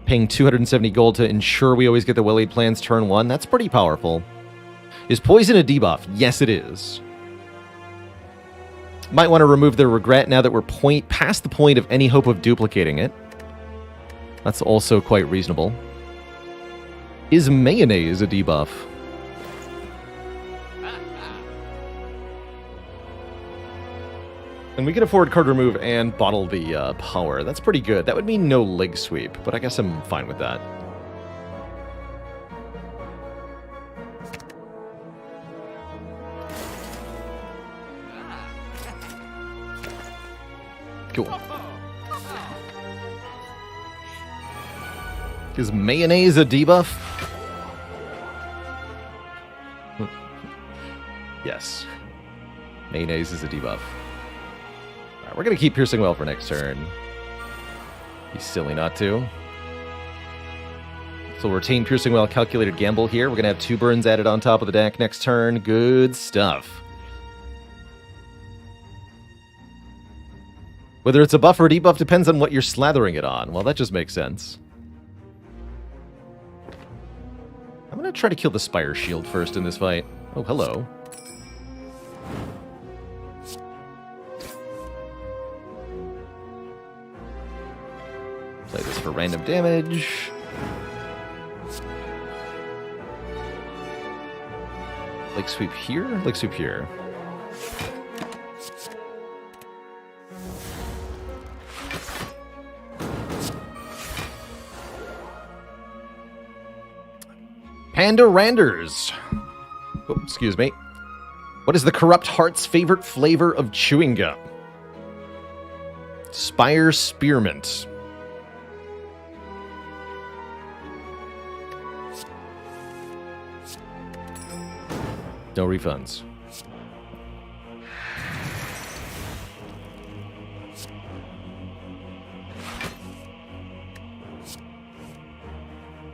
Paying 270 gold to ensure we always get the well-laid plans turn 1. That's pretty powerful. Is poison a debuff? Yes, it is. Might want to remove the regret now that we're past the point of any hope of duplicating it. That's also quite reasonable. Is mayonnaise a debuff? And we can afford card remove and bottle the power. That's pretty good. That would mean no leg sweep, but I guess I'm fine with that. Cool. Is mayonnaise a debuff? Yes. Mayonnaise is a debuff. Alright, we're going to keep Piercing Well for next turn. Be silly not to. So we'll retain Piercing Well Calculated Gamble here. We're going to have 2 burns added on top of the deck next turn. Good stuff. Whether it's a buff or a debuff depends on what you're slathering it on. Well, that just makes sense. I'm going to try to kill the Spire Shield first in this fight. Oh, hello. Play this for random damage. Leg sweep here? Leg sweep here. Panda Randers. Oh, excuse me. What is the corrupt heart's favorite flavor of chewing gum? Spire Spearmint. No refunds.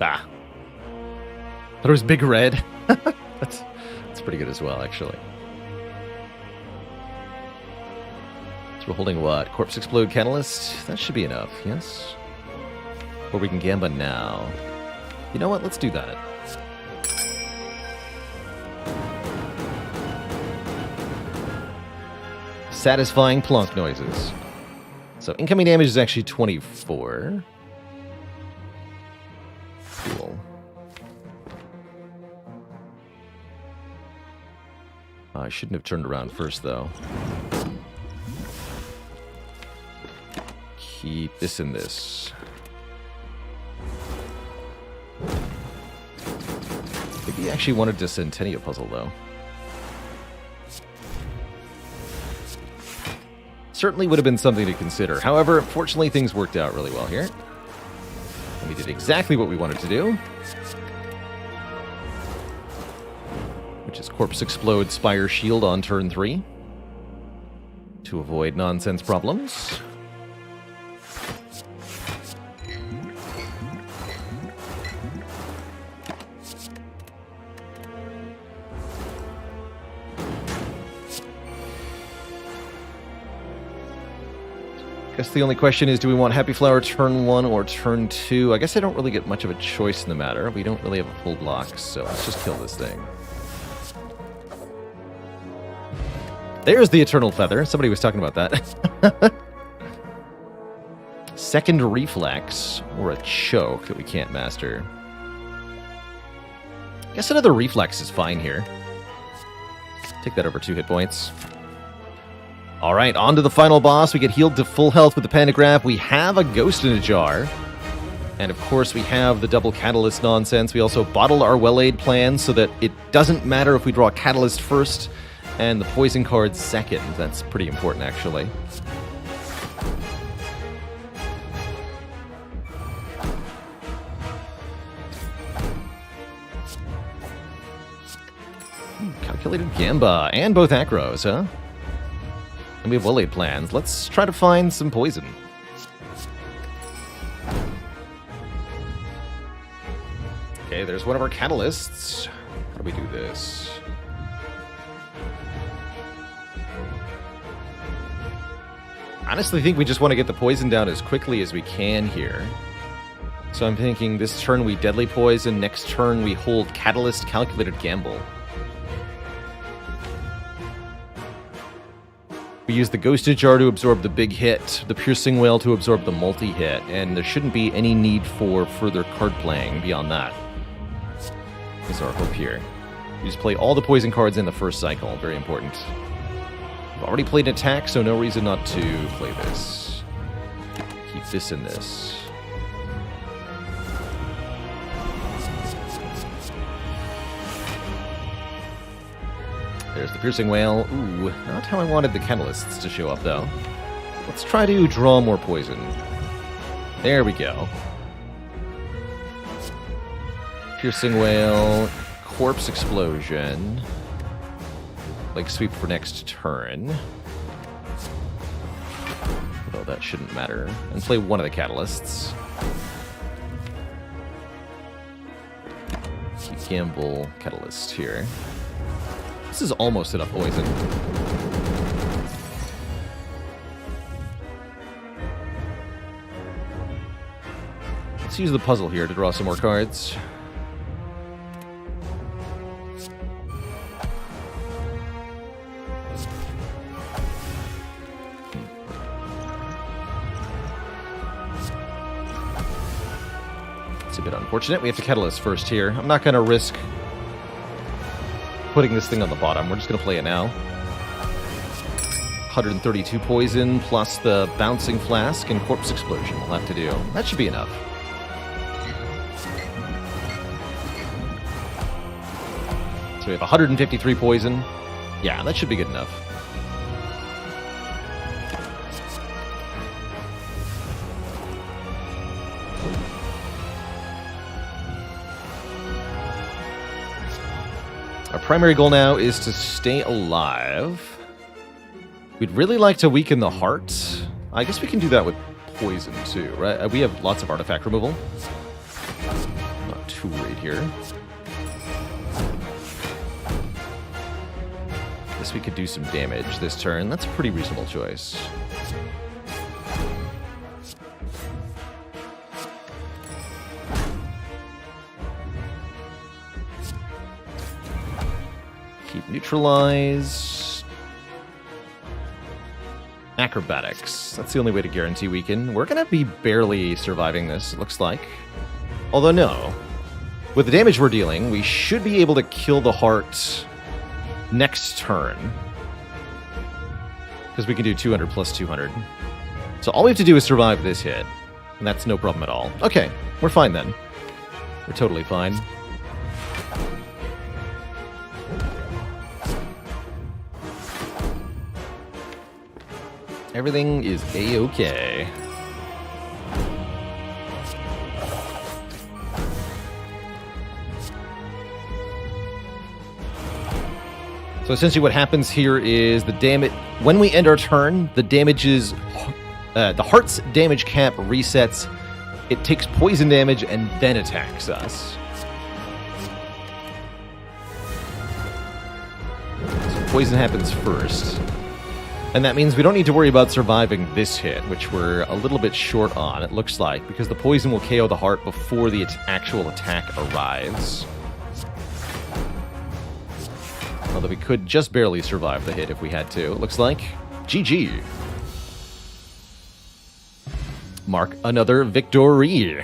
Ah. Thought it was Big Red. That's pretty good as well, actually. So we're holding what? Corpse Explode Catalyst? That should be enough, yes? Or we can Gamba now. You know what? Let's do that. Satisfying plonk noises. So incoming damage is actually 24. Cool. I shouldn't have turned around first, though. Keep this in this. I think he actually wanted to Centennial Puzzle, though. Certainly would have been something to consider. However, fortunately, things worked out really well here. And we did exactly what we wanted to do. Which is Corpse Explode Spire Shield on turn 3. To avoid nonsense problems. Guess the only question is, do we want Happy Flower turn 1 or turn 2? I guess I don't really get much of a choice in the matter. We don't really have a full block, so let's just kill this thing. There's the Eternal Feather. Somebody was talking about that. Second Reflex, or a Choke that we can't master. Guess another Reflex is fine here. Take that over 2 hit points. All right, on to the final boss. We get healed to full health with the Pantograph. We have a Ghost in a Jar. And of course, we have the double Catalyst nonsense. We also bottled our Well-Aid plan so that it doesn't matter if we draw Catalyst first and the Poison card second. That's pretty important, actually. Calculated Gamba, and both Acros, huh? And we have Well-Aid plans. Let's try to find some poison. Okay, there's one of our catalysts. How do we do this? Honestly, I think we just want to get the poison down as quickly as we can here. So I'm thinking this turn we Deadly Poison, next turn we hold Catalyst, Calculated Gamble. We use the Ghosted Jar to absorb the big hit, the Piercing Wail to absorb the multi-hit, and there shouldn't be any need for further card playing beyond that. Is our hope here. We just play all the poison cards in the first cycle, very important. We've already played an attack, so no reason not to play this. Keep this in this. There's the Piercing Wail. Ooh, not how I wanted the Catalysts to show up, though. Let's try to draw more poison. There we go. Piercing Wail, Corpse Explosion. Leg Sweep for next turn. Although that shouldn't matter. And play one of the Catalysts. Keep Gamble Catalyst here. This is almost enough poison. Let's use the puzzle here to draw some more cards. It's a bit unfortunate. We have to Catalyst first here. I'm not going to risk putting this thing on the bottom. We're just going to play it now. 132 poison plus the Bouncing Flask and Corpse Explosion we'll have to do. That should be enough. So we have 153 poison. Yeah, that should be good enough. primary goal now is to stay alive. We'd really like to weaken the heart. I guess we can do that with poison too, right? We have lots of artifact removal. Not too worried here. Guess we could do some damage this turn. That's a pretty reasonable choice. Keep neutralize. Acrobatics. That's the only way to guarantee weaken. We're going to be barely surviving this, it looks like. Although no. With the damage we're dealing, we should be able to kill the heart next turn. Because we can do 200 plus 200. So all we have to do is survive this hit. And that's no problem at all. Okay, we're fine then. We're totally fine. Everything is A-okay. So essentially what happens here is the damage... When we end our turn, the damage is... the heart's damage cap resets. It takes poison damage and then attacks us. So poison happens first. And that means we don't need to worry about surviving this hit, which we're a little bit short on, it looks like, because the poison will KO the heart before the actual attack arrives. Although we could just barely survive the hit if we had to, it looks like. GG. Mark another victory.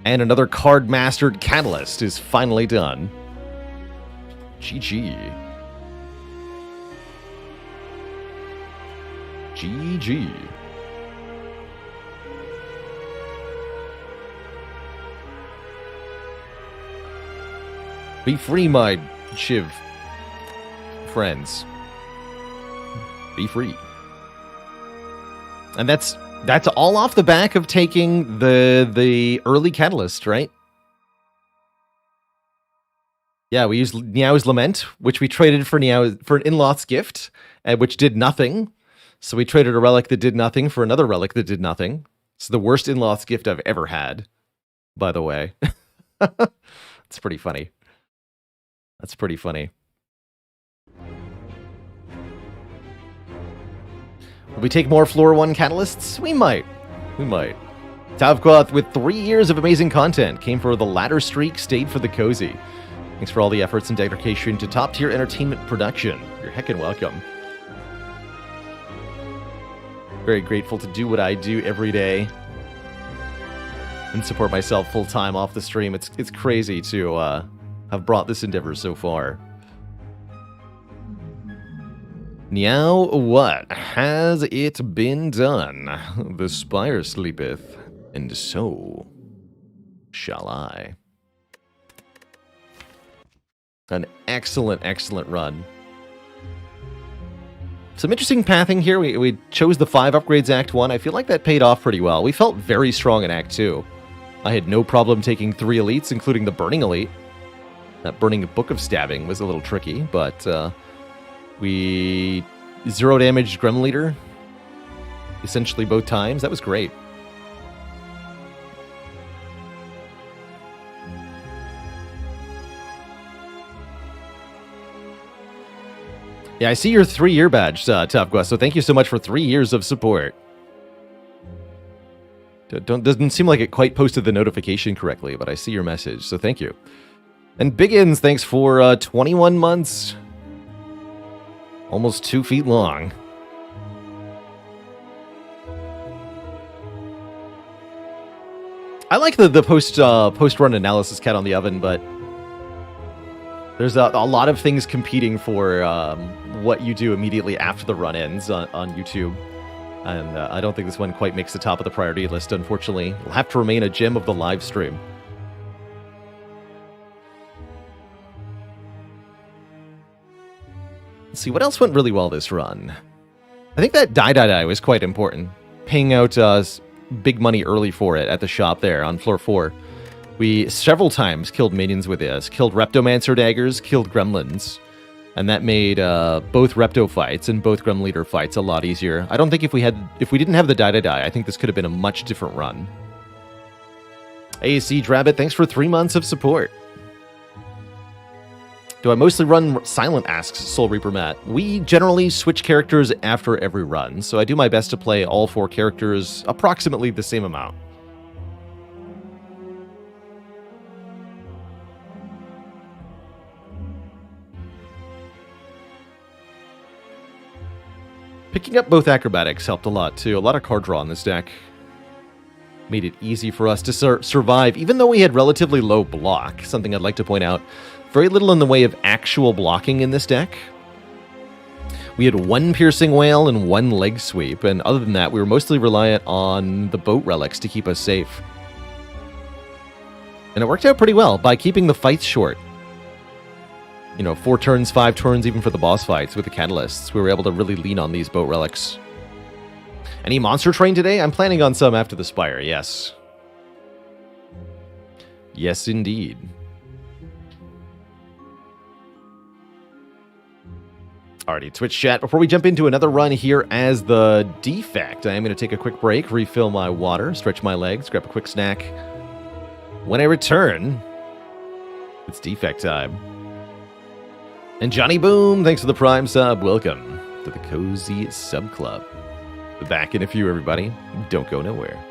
And another card-mastered catalyst is finally done. GG. GG. Be free, my Shiv friends. Be free. And that's all off the back of taking the early catalyst, right? Yeah, we used Niao's Lament, which we traded for an in-lots gift, which did nothing. So we traded a relic that did nothing for another relic that did nothing. It's the worst in-lots gift I've ever had, by the way. It's pretty funny. That's pretty funny. Will we take more Floor 1 catalysts? We might. We might. Tavquath, with 3 years of amazing content, came for the ladder streak, stayed for the cozy. Thanks for all the efforts and dedication to top-tier entertainment production. You're heckin' welcome. Very grateful to do what I do every day and support myself full-time off the stream. It's crazy to have brought this endeavor so far. Now what? Has it been done? The spire sleepeth, and so shall I. An excellent, excellent run. Some interesting pathing here. We chose the 5 upgrades Act 1. I feel like that paid off pretty well. We felt very strong in Act 2. I had no problem taking 3 elites, including the Burning Elite. That Burning Book of Stabbing was a little tricky, but we 0 damage Gremlin Leader essentially both times. That was great. Yeah, I see your 3-year badge, Topquest, so thank you so much for 3 years of support. Doesn't seem like it quite posted the notification correctly, but I see your message, so thank you. And Biggins, thanks for 21 months. Almost 2 feet long. I like the post-run analysis cat on the oven, but there's a lot of things competing for what you do immediately after the run ends on YouTube. And I don't think this one quite makes the top of the priority list, unfortunately. It'll have to remain a gem of the live stream. Let's see, what else went really well this run? I think that Die was quite important. Paying out big money early for it at the shop there on floor 4. We several times killed minions with this, killed Reptomancer daggers, killed gremlins, and that made both Repto fights and both Grem Leader fights a lot easier. I don't think if we didn't have the die, I think this could have been a much different run. AAC Drabbit, thanks for 3 months of support. Do I mostly run Silent, asks Soul Reaper Matt. We generally switch characters after every run, so I do my best to play all 4 characters approximately the same amount. Picking up both acrobatics helped a lot too. A lot of card draw in this deck. Made it easy for us to survive, even though we had relatively low block. Something I'd like to point out. Very little in the way of actual blocking in this deck. We had 1 Piercing Wail and 1 Leg Sweep, and other than that, we were mostly reliant on the boat relics to keep us safe. And it worked out pretty well by keeping the fights short. 4 turns, 5 turns, even for the boss fights with the catalysts. We were able to really lean on these boat relics. Any monster train today? I'm planning on some after the Spire, yes. Yes, indeed. Alrighty, Twitch chat. Before we jump into another run here as the Defect, I am going to take a quick break, refill my water, stretch my legs, grab a quick snack. When I return, it's Defect time. And Johnny Boom, thanks for the Prime sub. Welcome to the Cozy Sub Club. Back in a few, everybody. Don't go nowhere.